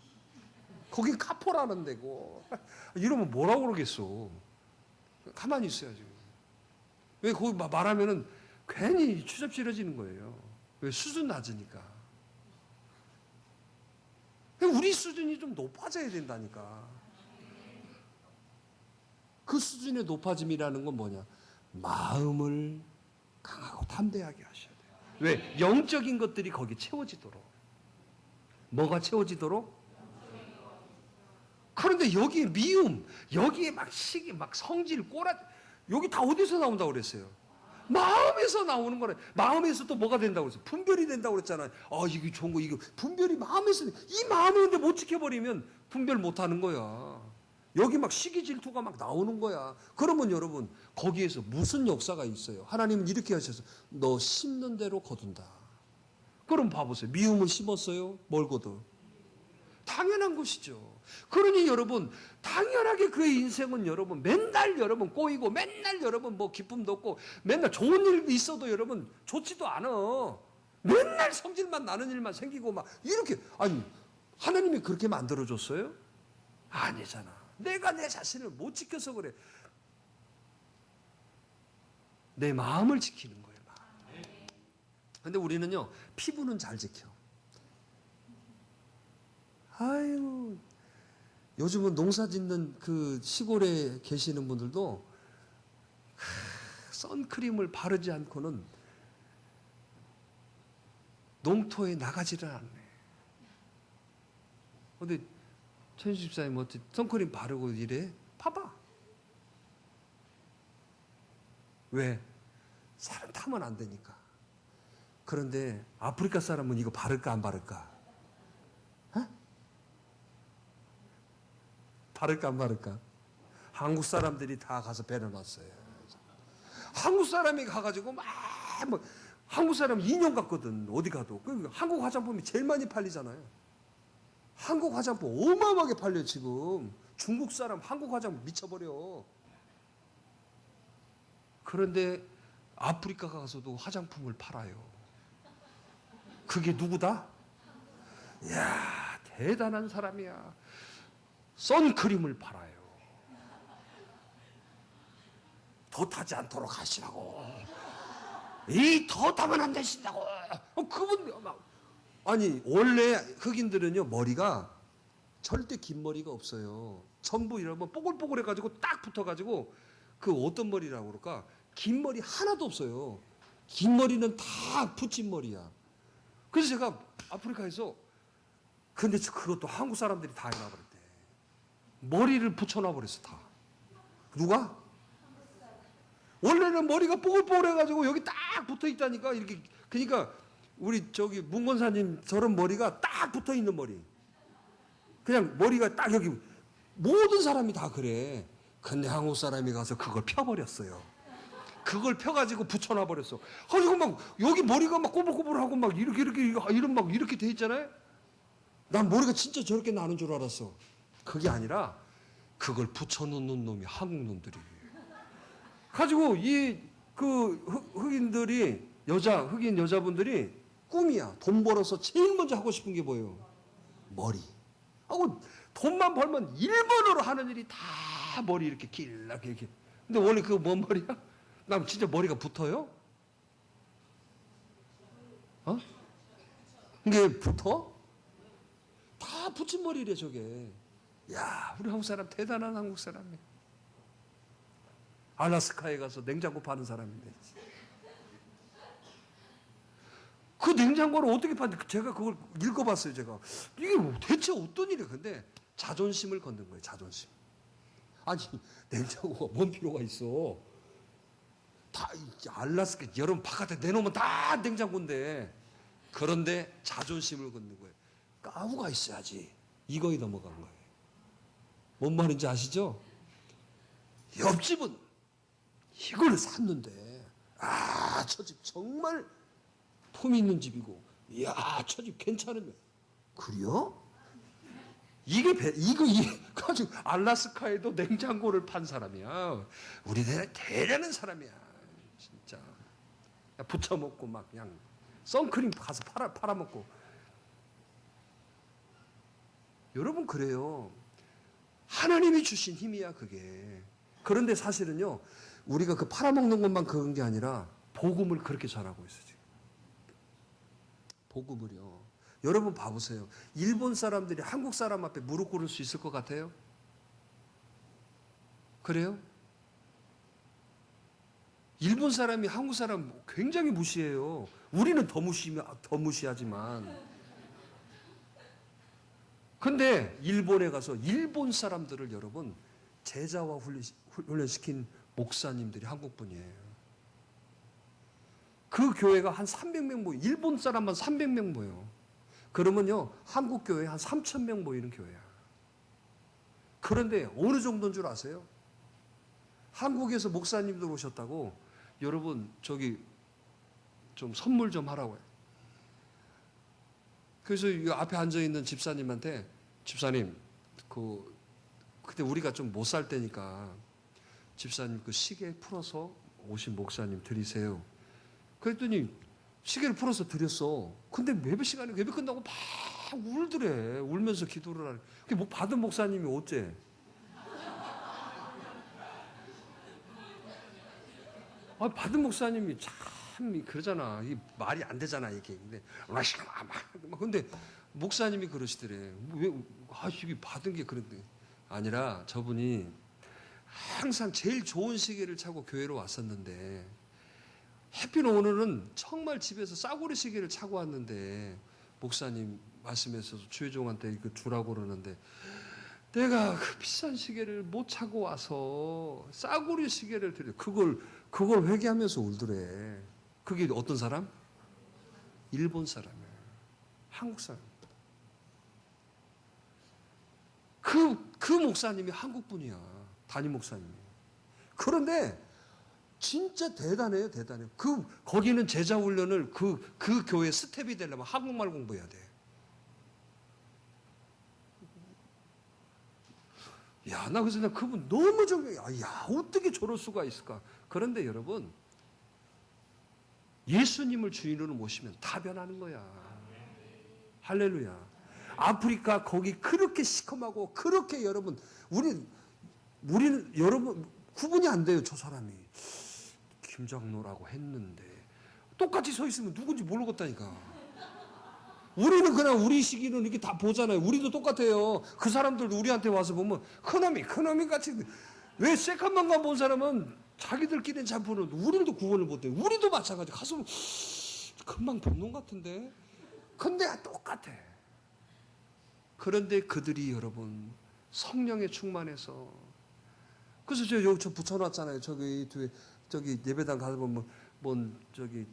거긴 카포라는 데고. 이러면 뭐라고 그러겠어. 가만히 있어야지. 왜 거기 말하면은 괜히 추잡스러워지는 거예요. 왜? 수준 낮으니까. 우리 수준이 좀 높아져야 된다니까. 그 수준의 높아짐이라는 건 뭐냐? 마음을 강하고 담대하게 하셔야 돼요. 왜? 영적인 것들이 거기 채워지도록. 뭐가 채워지도록? 그런데 여기에 미움, 여기에 막 시기, 막 성질, 꼬라, 여기 다 어디서 나온다고 그랬어요? 마음에서 나오는 거래. 마음에서 또 뭐가 된다고 그랬어요? 분별이 된다고 그랬잖아요. 이게 좋은 거, 이거. 분별이 마음에서, 이 마음을 근데 못 지켜버리면 분별 못 하는 거야. 여기 막 시기 질투가 막 나오는 거야. 그러면 여러분, 거기에서 무슨 역사가 있어요? 하나님은 이렇게 하셔서, 너 심는 대로 거둔다. 그럼 봐보세요. 미움을 심었어요? 뭘 거둬? 당연한 것이죠. 그러니 여러분, 당연하게 그의 인생은 여러분 맨날 여러분 꼬이고 맨날 여러분 뭐 기쁨도 없고 맨날 좋은 일 있어도 여러분 좋지도 않아. 맨날 성질만 나는 일만 생기고 막 이렇게. 아니, 하나님이 그렇게 만들어줬어요? 아니잖아. 내가 내 자신을 못 지켜서 그래. 내 마음을 지키는 거예요. 마음. 근데 우리는요, 피부는 잘 지켜. 아유, 요즘은 농사 짓는 그 시골에 계시는 분들도 선크림을 바르지 않고는 농토에 나가지를 않네. 근데 천수 집사님 어떻게 선크림 바르고 이래? 봐봐. 왜? 사람 타면 안 되니까. 그런데 아프리카 사람은 이거 바를까 안 바를까? 바를까 안 바를까? 한국 사람들이 다 가서 배려놨어요. 한국 사람이 가가지고 막 한국 사람 인형 같거든. 어디 가도. 한국 화장품이 제일 많이 팔리잖아요. 한국 화장품 어마어마하게 팔려 지금. 중국 사람 한국 화장품 미쳐버려. 그런데 아프리카 가서도 화장품을 팔아요. 그게 누구다? 이야, 대단한 사람이야. 선크림을 팔아요. 더 타지 않도록 하시라고. 더 타면 안 되신다고. 그분 아니 원래 흑인들은요 머리가 절대 긴 머리가 없어요. 전부 이러면 뽀글뽀글해가지고 딱 붙어가지고 그 어떤 머리라고 그럴까? 긴 머리 하나도 없어요. 긴 머리는 다 붙인 머리야. 그래서 제가 아프리카에서 근데 그것도 한국 사람들이 다 해놔버렸대. 머리를 붙여놔버렸어 다. 누가? 원래는 머리가 뽀글뽀글해가지고 여기 딱 붙어있다니까. 이렇게. 그러니까 우리 저기 문건사님 저런 머리가 딱 붙어있는 머리. 그냥 머리가 딱 여기. 모든 사람이 다 그래. 근데 한국 사람이 가서 그걸 펴버렸어요. 그걸 펴가지고 붙여놔버렸어. 그리고 막 여기 머리가 막 꼬불꼬불하고 막 이렇게 이런 막 이렇게 돼 있잖아요. 난 머리가 진짜 저렇게 나는 줄 알았어. 그게 아니라 그걸 붙여놓는 놈이 한국 놈들이. 가지고 흑인들이 흑인 여자분들이 꿈이야. 돈 벌어서 제일 먼저 하고 싶은 게 뭐예요? 머리. 하고 돈만 벌면 일본어로 하는 일이 다 머리 이렇게 길게 이렇게. 근데 원래 그거 뭔 머리야? 나 진짜 머리가 붙어요? 이게 붙어? 다 붙인 머리래 저게. 야, 우리 한국 사람 대단한 한국 사람이야. 알라스카에 가서 냉장고 파는 사람인데. 그 냉장고를 어떻게 파는지 제가 그걸 읽어봤어요. 제가 이게 대체 어떤 일이야? 근데 자존심을 걷는 거예요. 자존심. 아니 냉장고가 뭔 필요가 있어? 다 알라스카 여름 바깥에 내놓으면 다 냉장고인데. 그런데 자존심을 걷는 거예요. 까부가 있어야지. 이거에 넘어간 거예요. 뭔 말인지 아시죠? 옆집은 이걸 샀는데 저 집 정말 품 있는 집이고 저 집 괜찮으면 그래요? 이게 이거 가지고 알라스카에도 냉장고를 판 사람이야. 우리나라 대단한 사람이야. 진짜 부쳐먹고 막 그냥 선크림 가서 팔아먹고. 여러분 그래요. 하나님이 주신 힘이야 그게. 그런데 사실은요 우리가 그 팔아먹는 것만 그런 게 아니라 복음을 그렇게 잘하고 있어 지금. 복음을요. 여러분 봐보세요. 일본 사람들이 한국 사람 앞에 무릎 꿇을 수 있을 것 같아요? 그래요? 일본 사람이 한국 사람 굉장히 무시해요. 우리는 더 무시하지만. 근데 일본에 가서 일본 사람들을 여러분 제자와 훈련시킨 목사님들이 한국 분이에요. 그 교회가 한 300명 모여. 일본 사람만 300명 모여. 그러면요 한국 교회 한 3,000명 모이는 교회야. 그런데 어느 정도인 줄 아세요? 한국에서 목사님들 오셨다고 여러분 저기 좀 선물 좀 하라고 해요. 그래서 이 앞에 앉아 있는 집사님한테 집사님 그때 우리가 좀 못 살 때니까 집사님 그 시계 풀어서 오신 목사님 드리세요. 그랬더니 시계를 풀어서 드렸어. 근데 예배 끝나고 막 울더래. 울면서 기도를 하래. 그게 뭐 받은 목사님이 어째? 받은 목사님이 참 그러잖아. 이 말이 안 되잖아 이게. 근데 목사님이 그러시더래. 이게 받은 게 그런데 아니라 저분이 항상 제일 좋은 시계를 차고 교회로 왔었는데 해피는 오늘은 정말 집에서 싸구려 시계를 차고 왔는데 목사님 말씀에서 주회종한테 이거 주라고 그러는데 내가 그 비싼 시계를 못 차고 와서 싸구려 시계를 드려 그걸 회개하면서 울더래. 그게 어떤 사람? 일본 사람이에요. 한국 사람. 그 목사님이 한국 분이야. 담임 목사님이. 그런데 진짜 대단해요, 대단해요. 거기는 제자 훈련을 그 교회 스텝이 되려면 한국말 공부해야 돼. 나 그래서 그분 너무 존경해. 어떻게 저럴 수가 있을까? 그런데 여러분, 예수님을 주인으로 모시면 다 변하는 거야. 할렐루야. 아프리카 거기 그렇게 시커멓고 그렇게 여러분, 우리는 여러분 구분이 안 돼요, 저 사람이. 김장로라고 했는데 똑같이 서 있으면 누군지 모르겠다니까. 우리는 그냥 우리 시기는 이렇게 다 보잖아요. 우리도 똑같아요. 그 사람들도 우리한테 와서 보면 큰놈이 같이. 왜 세컨만만 본 사람은 자기들끼리는 잘 보는데 우리도 구분을 못해요. 우리도 마찬가지. 가서 금방 본 놈 같은데. 근데 똑같아. 그런데 그들이 여러분 성령에 충만해서. 그래서 저 붙여놨잖아요. 저기 예배당 가서 보면 저기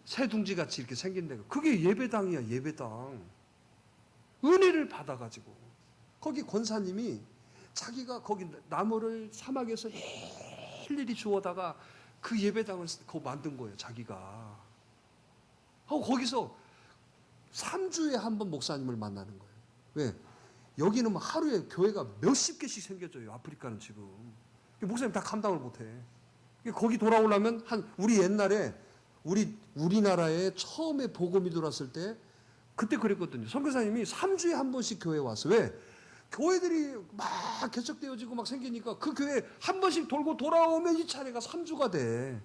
새둥지 같이 이렇게 생긴 데가 그게 예배당이야. 예배당. 은혜를 받아가지고 거기 권사님이 자기가 거기 나무를 사막에서 일일이 주워다가 그 예배당을 만든 거예요. 자기가. 거기서 3주에 한 번 목사님을 만나는 거예요. 왜? 여기는 하루에 교회가 몇십 개씩 생겨져요. 아프리카는 지금. 목사님 다 감당을 못해. 거기 돌아오려면 우리 옛날에 우리나라에 처음에 복음이 들어왔을 때 그때 그랬거든요. 선교사님이 3주에 한 번씩 교회에 와서. 왜? 교회들이 막 개척되어지고 막 생기니까 그 교회 한 번씩 돌고 돌아오면 이 차례가 3주가 돼.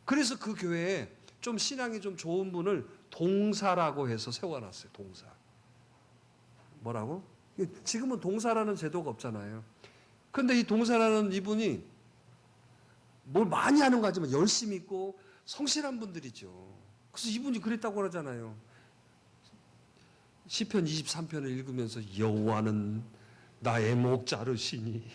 그래서 그 교회에 좀 신앙이 좀 좋은 분을 동사라고 해서 세워놨어요. 동사. 뭐라고? 지금은 동사라는 제도가 없잖아요. 근데 이 동사라는 이분이 뭘 많이 하는 거 하지만 열심히 있고 성실한 분들이죠. 그래서 이분이 그랬다고 그러잖아요. 시편 23편을 읽으면서 여호와는 나의 목 자르시니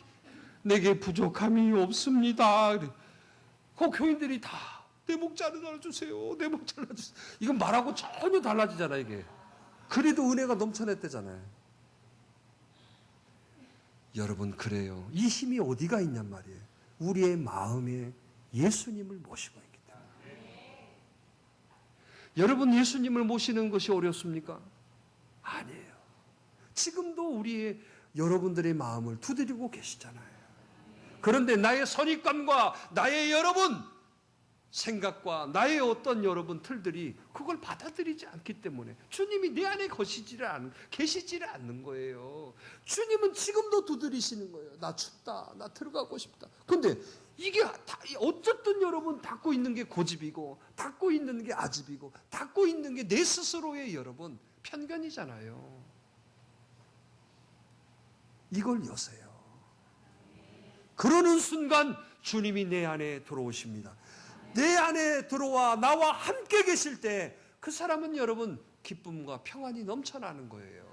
내게 부족함이 없습니다. 그 교인들이 다 내 목 잘라주세요. 내 목 잘라주세요. 이건 말하고 전혀 달라지잖아요. 이게. 그래도 은혜가 넘쳐났대잖아요. 여러분 그래요. 이 힘이 어디가 있냔 말이에요. 우리의 마음에 예수님을 모시고 있기 때문에. 여러분 예수님을 모시는 것이 어렵습니까? 아니에요. 지금도 여러분들의 마음을 두드리고 계시잖아요. 그런데 나의 선입관과 나의 여러분 생각과 나의 어떤 여러분 틀들이 그걸 받아들이지 않기 때문에 주님이 내 안에 계시지를 않는 거예요. 주님은 지금도 두드리시는 거예요. 나 춥다. 나 들어가고 싶다. 근데 이게 어쨌든 여러분 닫고 있는 게 고집이고 닫고 있는 게 아집이고 닫고 있는 게 내 스스로의 여러분 편견이잖아요. 이걸 여세요. 그러는 순간 주님이 내 안에 들어오십니다. 내 안에 들어와 나와 함께 계실 때 그 사람은 여러분 기쁨과 평안이 넘쳐나는 거예요.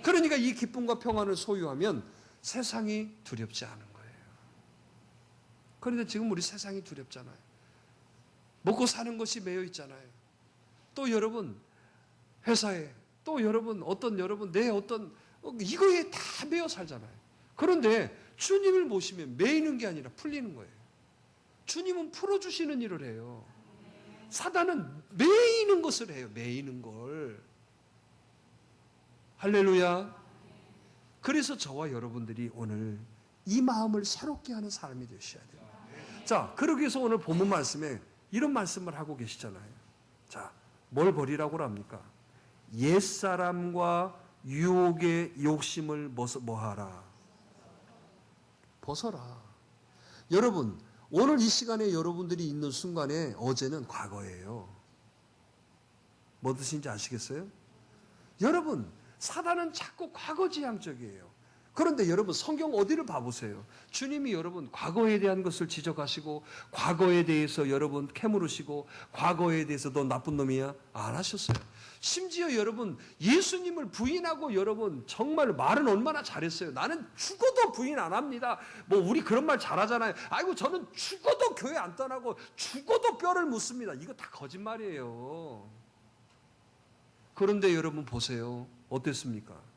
그러니까 이 기쁨과 평안을 소유하면 세상이 두렵지 않은 거예요. 그런데 지금 우리 세상이 두렵잖아요. 먹고 사는 것이 매여 있잖아요. 또 여러분 회사에 또 여러분 내 어떤 이거에 다 매여 살잖아요. 그런데 주님을 모시면 매이는 게 아니라 풀리는 거예요. 주님은 풀어주시는 일을 해요. 사단은 매이는 것을 해요. 매이는 걸. 할렐루야. 그래서 저와 여러분들이 오늘 이 마음을 새롭게 하는 사람이 되셔야 돼요. 자, 그러기 위해서 오늘 본문 말씀에 이런 말씀을 하고 계시잖아요. 자, 뭘 버리라고 합니까? 옛사람과 유혹의 욕심을 뭐하라? 벗어라. 여러분, 오늘 이 시간에 여러분들이 있는 순간에 어제는 과거예요. 뭐 뜻인지 아시겠어요? 여러분, 사단은 자꾸 과거지향적이에요. 그런데 여러분 성경 어디를 봐보세요. 주님이 여러분 과거에 대한 것을 지적하시고 과거에 대해서 여러분 캐물으시고 과거에 대해서 너 나쁜 놈이야? 안 하셨어요. 심지어 여러분 예수님을 부인하고 여러분 정말 말은 얼마나 잘했어요. 나는 죽어도 부인 안 합니다. 뭐 우리 그런 말 잘하잖아요. 아이고 저는 죽어도 교회 안 떠나고 죽어도 뼈를 묻습니다. 이거 다 거짓말이에요. 그런데 여러분 보세요. 어땠습니까?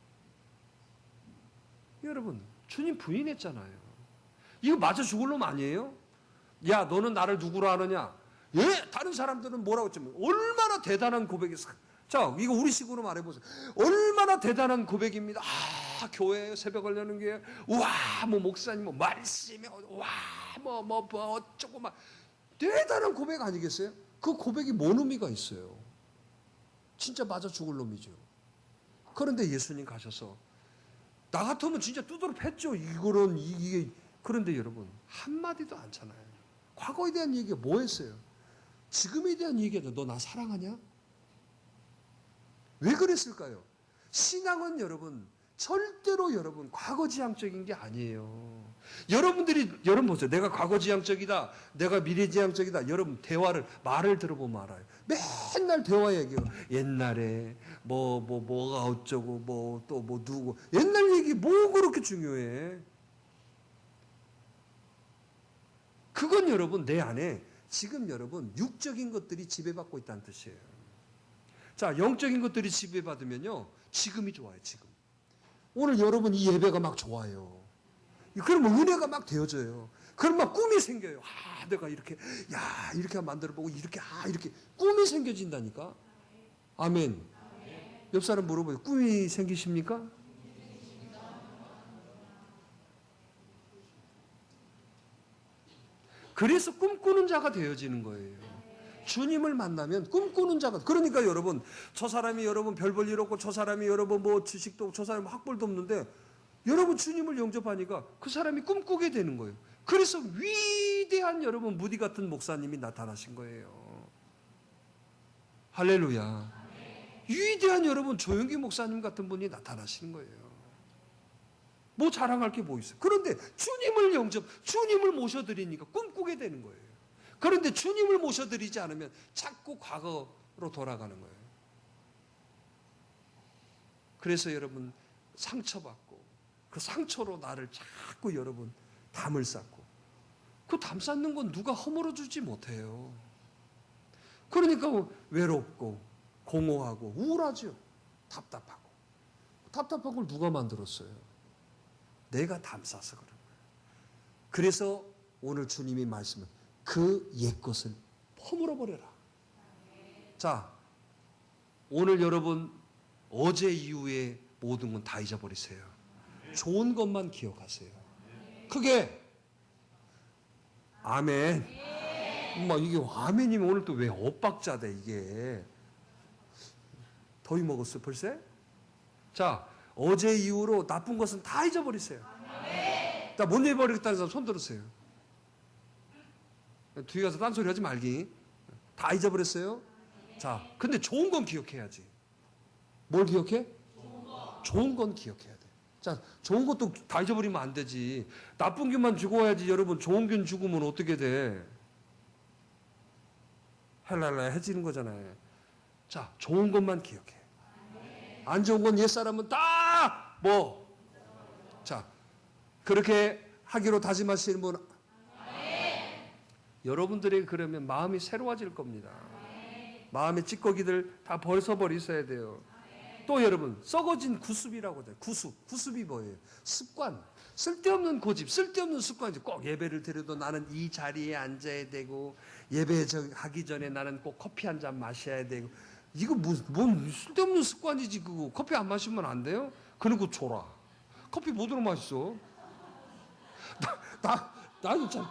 여러분 주님 부인했잖아요. 이거 맞아 죽을 놈 아니에요? 야 너는 나를 누구로 아느냐? 예? 다른 사람들은 뭐라고 했지만 얼마나 대단한 고백이었어요. 자, 이거 우리식으로 말해보세요. 얼마나 대단한 고백입니다. 아, 교회 새벽을 여는 게, 와, 뭐, 목사님, 뭐, 말씀이, 와, 어쩌고, 막, 대단한 고백 아니겠어요? 그 고백이 뭔 의미가 있어요? 진짜 맞아 죽을 놈이죠. 그런데 예수님 가셔서, 나 같으면 진짜 두드러 팼죠. 이게. 그런데 여러분, 한마디도 않잖아요. 과거에 대한 얘기가 뭐 했어요? 지금에 대한 얘기가 너 나 사랑하냐? 왜 그랬을까요? 신앙은 여러분 절대로 여러분 과거지향적인 게 아니에요. 여러분 보세요. 내가 과거지향적이다. 내가 미래지향적이다. 여러분 말을 들어보면 알아요. 맨날 대화 얘기가 옛날에 뭐가 어쩌고 또 누구 옛날 얘기 뭐 그렇게 중요해. 그건 여러분 내 안에 지금 여러분 육적인 것들이 지배받고 있다는 뜻이에요. 자, 영적인 것들이 지배받으면요, 지금이 좋아요, 지금. 오늘 여러분 이 예배가 막 좋아요. 그러면 은혜가 막 되어져요. 그럼 막 꿈이 생겨요. 아, 내가 이렇게 만들어보고, 이렇게 꿈이 생겨진다니까? 아멘. 옆 사람 물어봐요. 꿈이 생기십니까? 그래서 꿈꾸는 자가 되어지는 거예요. 주님을 만나면 꿈꾸는 자가. 그러니까 여러분 저 사람이 여러분 별 볼 일 없고 저 사람이 여러분 뭐 지식도 저 사람이 학벌도 없는데 여러분 주님을 영접하니까 그 사람이 꿈꾸게 되는 거예요. 그래서 위대한 여러분 무디 같은 목사님이 나타나신 거예요. 할렐루야. 위대한 여러분 조영기 목사님 같은 분이 나타나시는 거예요. 뭐 자랑할 게 뭐 있어요. 그런데 주님을 모셔드리니까 꿈꾸게 되는 거예요. 그런데 주님을 모셔드리지 않으면 자꾸 과거로 돌아가는 거예요. 그래서 여러분 상처받고 그 상처로 나를 자꾸 여러분 담을 쌓고 그 담 쌓는 건 누가 허물어 주지 못해요. 그러니까 외롭고 공허하고 우울하죠. 답답한 걸 누가 만들었어요? 내가 담싸서 그런 거예요. 그래서 오늘 주님이 말씀은 그 옛것을 허물어 버려라. 자, 오늘 여러분 어제 이후에 모든 건 다 잊어버리세요. 좋은 것만 기억하세요. 크게 아멘. 이게 아멘이면 오늘 또 왜 엇박자돼 이게. 더위 먹었어 벌써? 자, 어제 이후로 나쁜 것은 다 잊어버리세요. 나 못 잊어버리겠다는 사람 손 들으세요. 뒤에 가서 딴소리 하지 말기. 다 잊어버렸어요? 자, 근데 좋은 건 기억해야지. 뭘 기억해? 좋은 건 기억해야 돼. 자, 좋은 것도 다 잊어버리면 안 되지. 나쁜 균만 죽어야지. 여러분, 좋은 균 죽으면 어떻게 돼? 해지는 거잖아요. 자, 좋은 것만 기억해. 안 좋은 건 옛사람은 다 자, 그렇게 하기로 다짐하시는 분, 여러분들이 그러면 마음이 새로워질 겁니다. 마음의 찌꺼기들 다 벗어버리셔야 돼요. 또 여러분, 썩어진 구습이라고 해요. 구습이 뭐예요? 습관. 쓸데없는 고집, 쓸데없는 습관이지. 꼭 예배를 드려도 나는 이 자리에 앉아야 되고, 예배 하기 전에 나는 꼭 커피 한 잔 마셔야 되고. 이거 뭔 쓸데없는 습관이지. 그거 커피 안 마시면 안 돼요? 그리고 줘라. 커피 뭐대로 맛있어? 나는 참,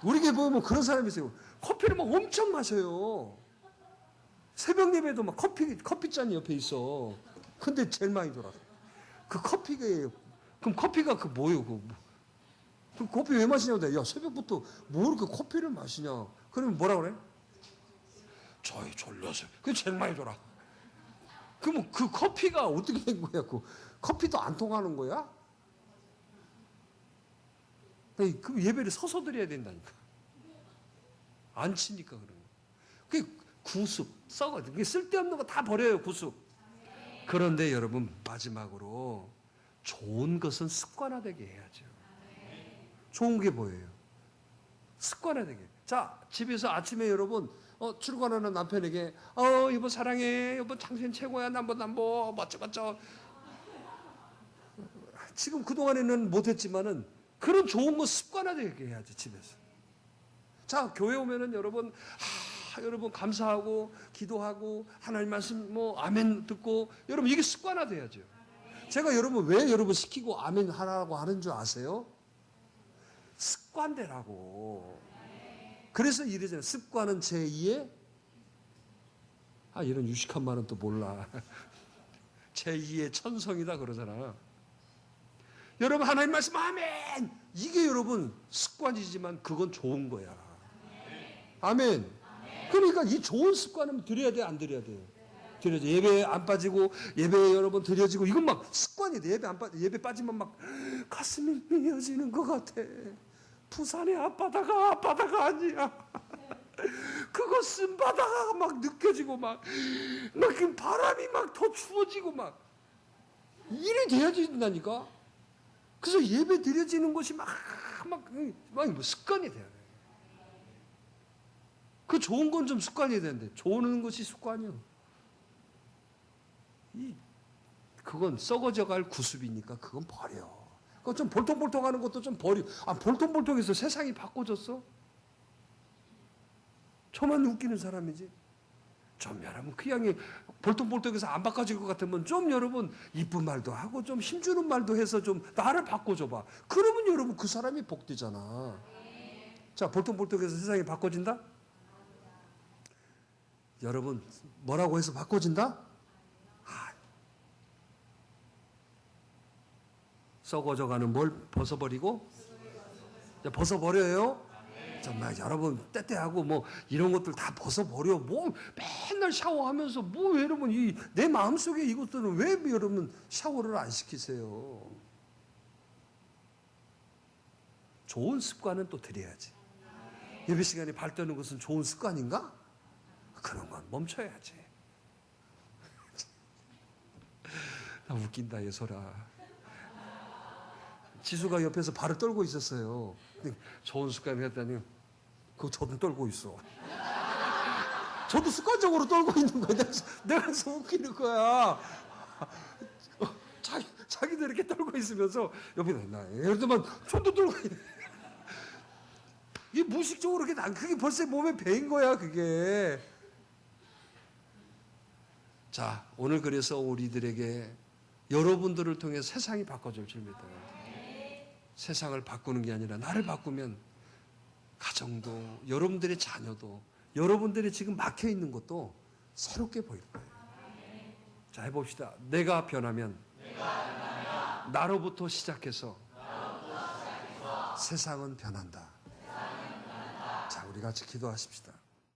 우리 교회 보면 그런 사람이 있어요. 커피를 막 엄청 마셔요. 새벽 예배도 막 커피잔이 옆에 있어. 근데 제일 많이 돌아. 그 커피가, 그럼 커피가 뭐예요? 그럼 커피 왜 마시냐고. 야, 새벽부터 뭐 이렇게 커피를 마시냐. 그러면 뭐라 그래? 저희 졸려서. 그게 제일 많이 돌아. 그럼 그 커피가 어떻게 된 거야? 그 커피도 안 통하는 거야? 그 예배를 서서 드려야 된다니까. 안 치니까 그런 거. 그게 구습, 썩어. 그게 쓸데없는 거 다 버려요, 구습. 그런데 여러분, 마지막으로 좋은 것은 습관화되게 해야죠. 좋은 게 뭐예요? 습관화되게. 자, 집에서 아침에 여러분, 출근하는 남편에게, 여보 사랑해, 여보 당신 최고야, 남보, 멋져. 지금 그동안에는 못했지만은, 그런 좋은 거 습관화되게 해야지, 집에서. 자, 교회 오면은 여러분, 여러분 감사하고, 기도하고, 하나님 말씀, 아멘 듣고, 여러분 이게 습관화돼야죠. 제가 여러분, 왜 여러분 시키고 아멘 하라고 하는 줄 아세요? 습관되라고. 그래서 이러잖아요. 습관은 제2의, 이런 유식한 말은 또 몰라. 제2의 천성이다 그러잖아. 여러분 하나님 말씀 아멘. 이게 여러분 습관이지만 그건 좋은 거야. 아멘. 그러니까 이 좋은 습관은 드려야 돼, 안 드려야 돼요? 드려야죠. 예배 안 빠지고, 예배 여러분 드려지고, 이건 막 습관이 돼. 예배 빠지면 막 가슴이 미어지는 것 같아. 부산의 앞바다가 아니야. 그것은 바다가 막 느껴지고, 막 바람이 막 더 추워지고, 이래 돼야지 된다니까? 그래서 예배 드려지는 것이 막 습관이 돼야 돼. 그 좋은 건 좀 습관이 되는데, 좋은 것이 습관이요. 그건 썩어져 갈 구습이니까 그건 버려. 그거 좀 볼통볼통하는 것도 좀 버려. 볼통볼통해서 세상이 바꿔졌어? 저만 웃기는 사람이지. 좀 여러분 그 양이 볼통볼통해서 안 바꿔질 것 같으면 좀 여러분 이쁜 말도 하고 좀 힘주는 말도 해서 좀 나를 바꿔줘봐. 그러면 여러분 그 사람이 복되잖아. 자, 볼통볼통해서 세상이 바꿔진다? 여러분 뭐라고 해서 바꿔진다? 썩어져가는 뭘 벗어버리고? 벗어버려요? 정말 여러분 때때하고 이런 것들 다 벗어버려. 맨날 샤워하면서 여러분 내 마음속에 이것들은 왜 여러분 샤워를 안 시키세요? 좋은 습관은 또 들여야지. 예배 시간에 발 떠는 것은 좋은 습관인가? 그런 건 멈춰야지. 나 웃긴다 예솔아. 지수가 옆에서 발을 떨고 있었어요. 좋은 습관을 했더니 그거 저도 떨고 있어. 저도 습관적으로 떨고 있는 거야. 내가 웃기는 거야. 자기도 이렇게 떨고 있으면서 옆에 나 예를 들면 손도 들고 이게 무의식적으로 그게 벌써 몸에 배인 거야 그게. 자, 오늘 그래서 우리들에게 여러분들을 통해 세상이 바꿔질 줄 믿어요. 세상을 바꾸는 게 아니라 나를 바꾸면 가정도, 여러분들의 자녀도, 여러분들이 지금 막혀 있는 것도 새롭게 보일 거예요. 자, 해봅시다. 내가 변하면 나로부터 시작해서 세상은 변한다. 자, 우리 같이 기도하십시다.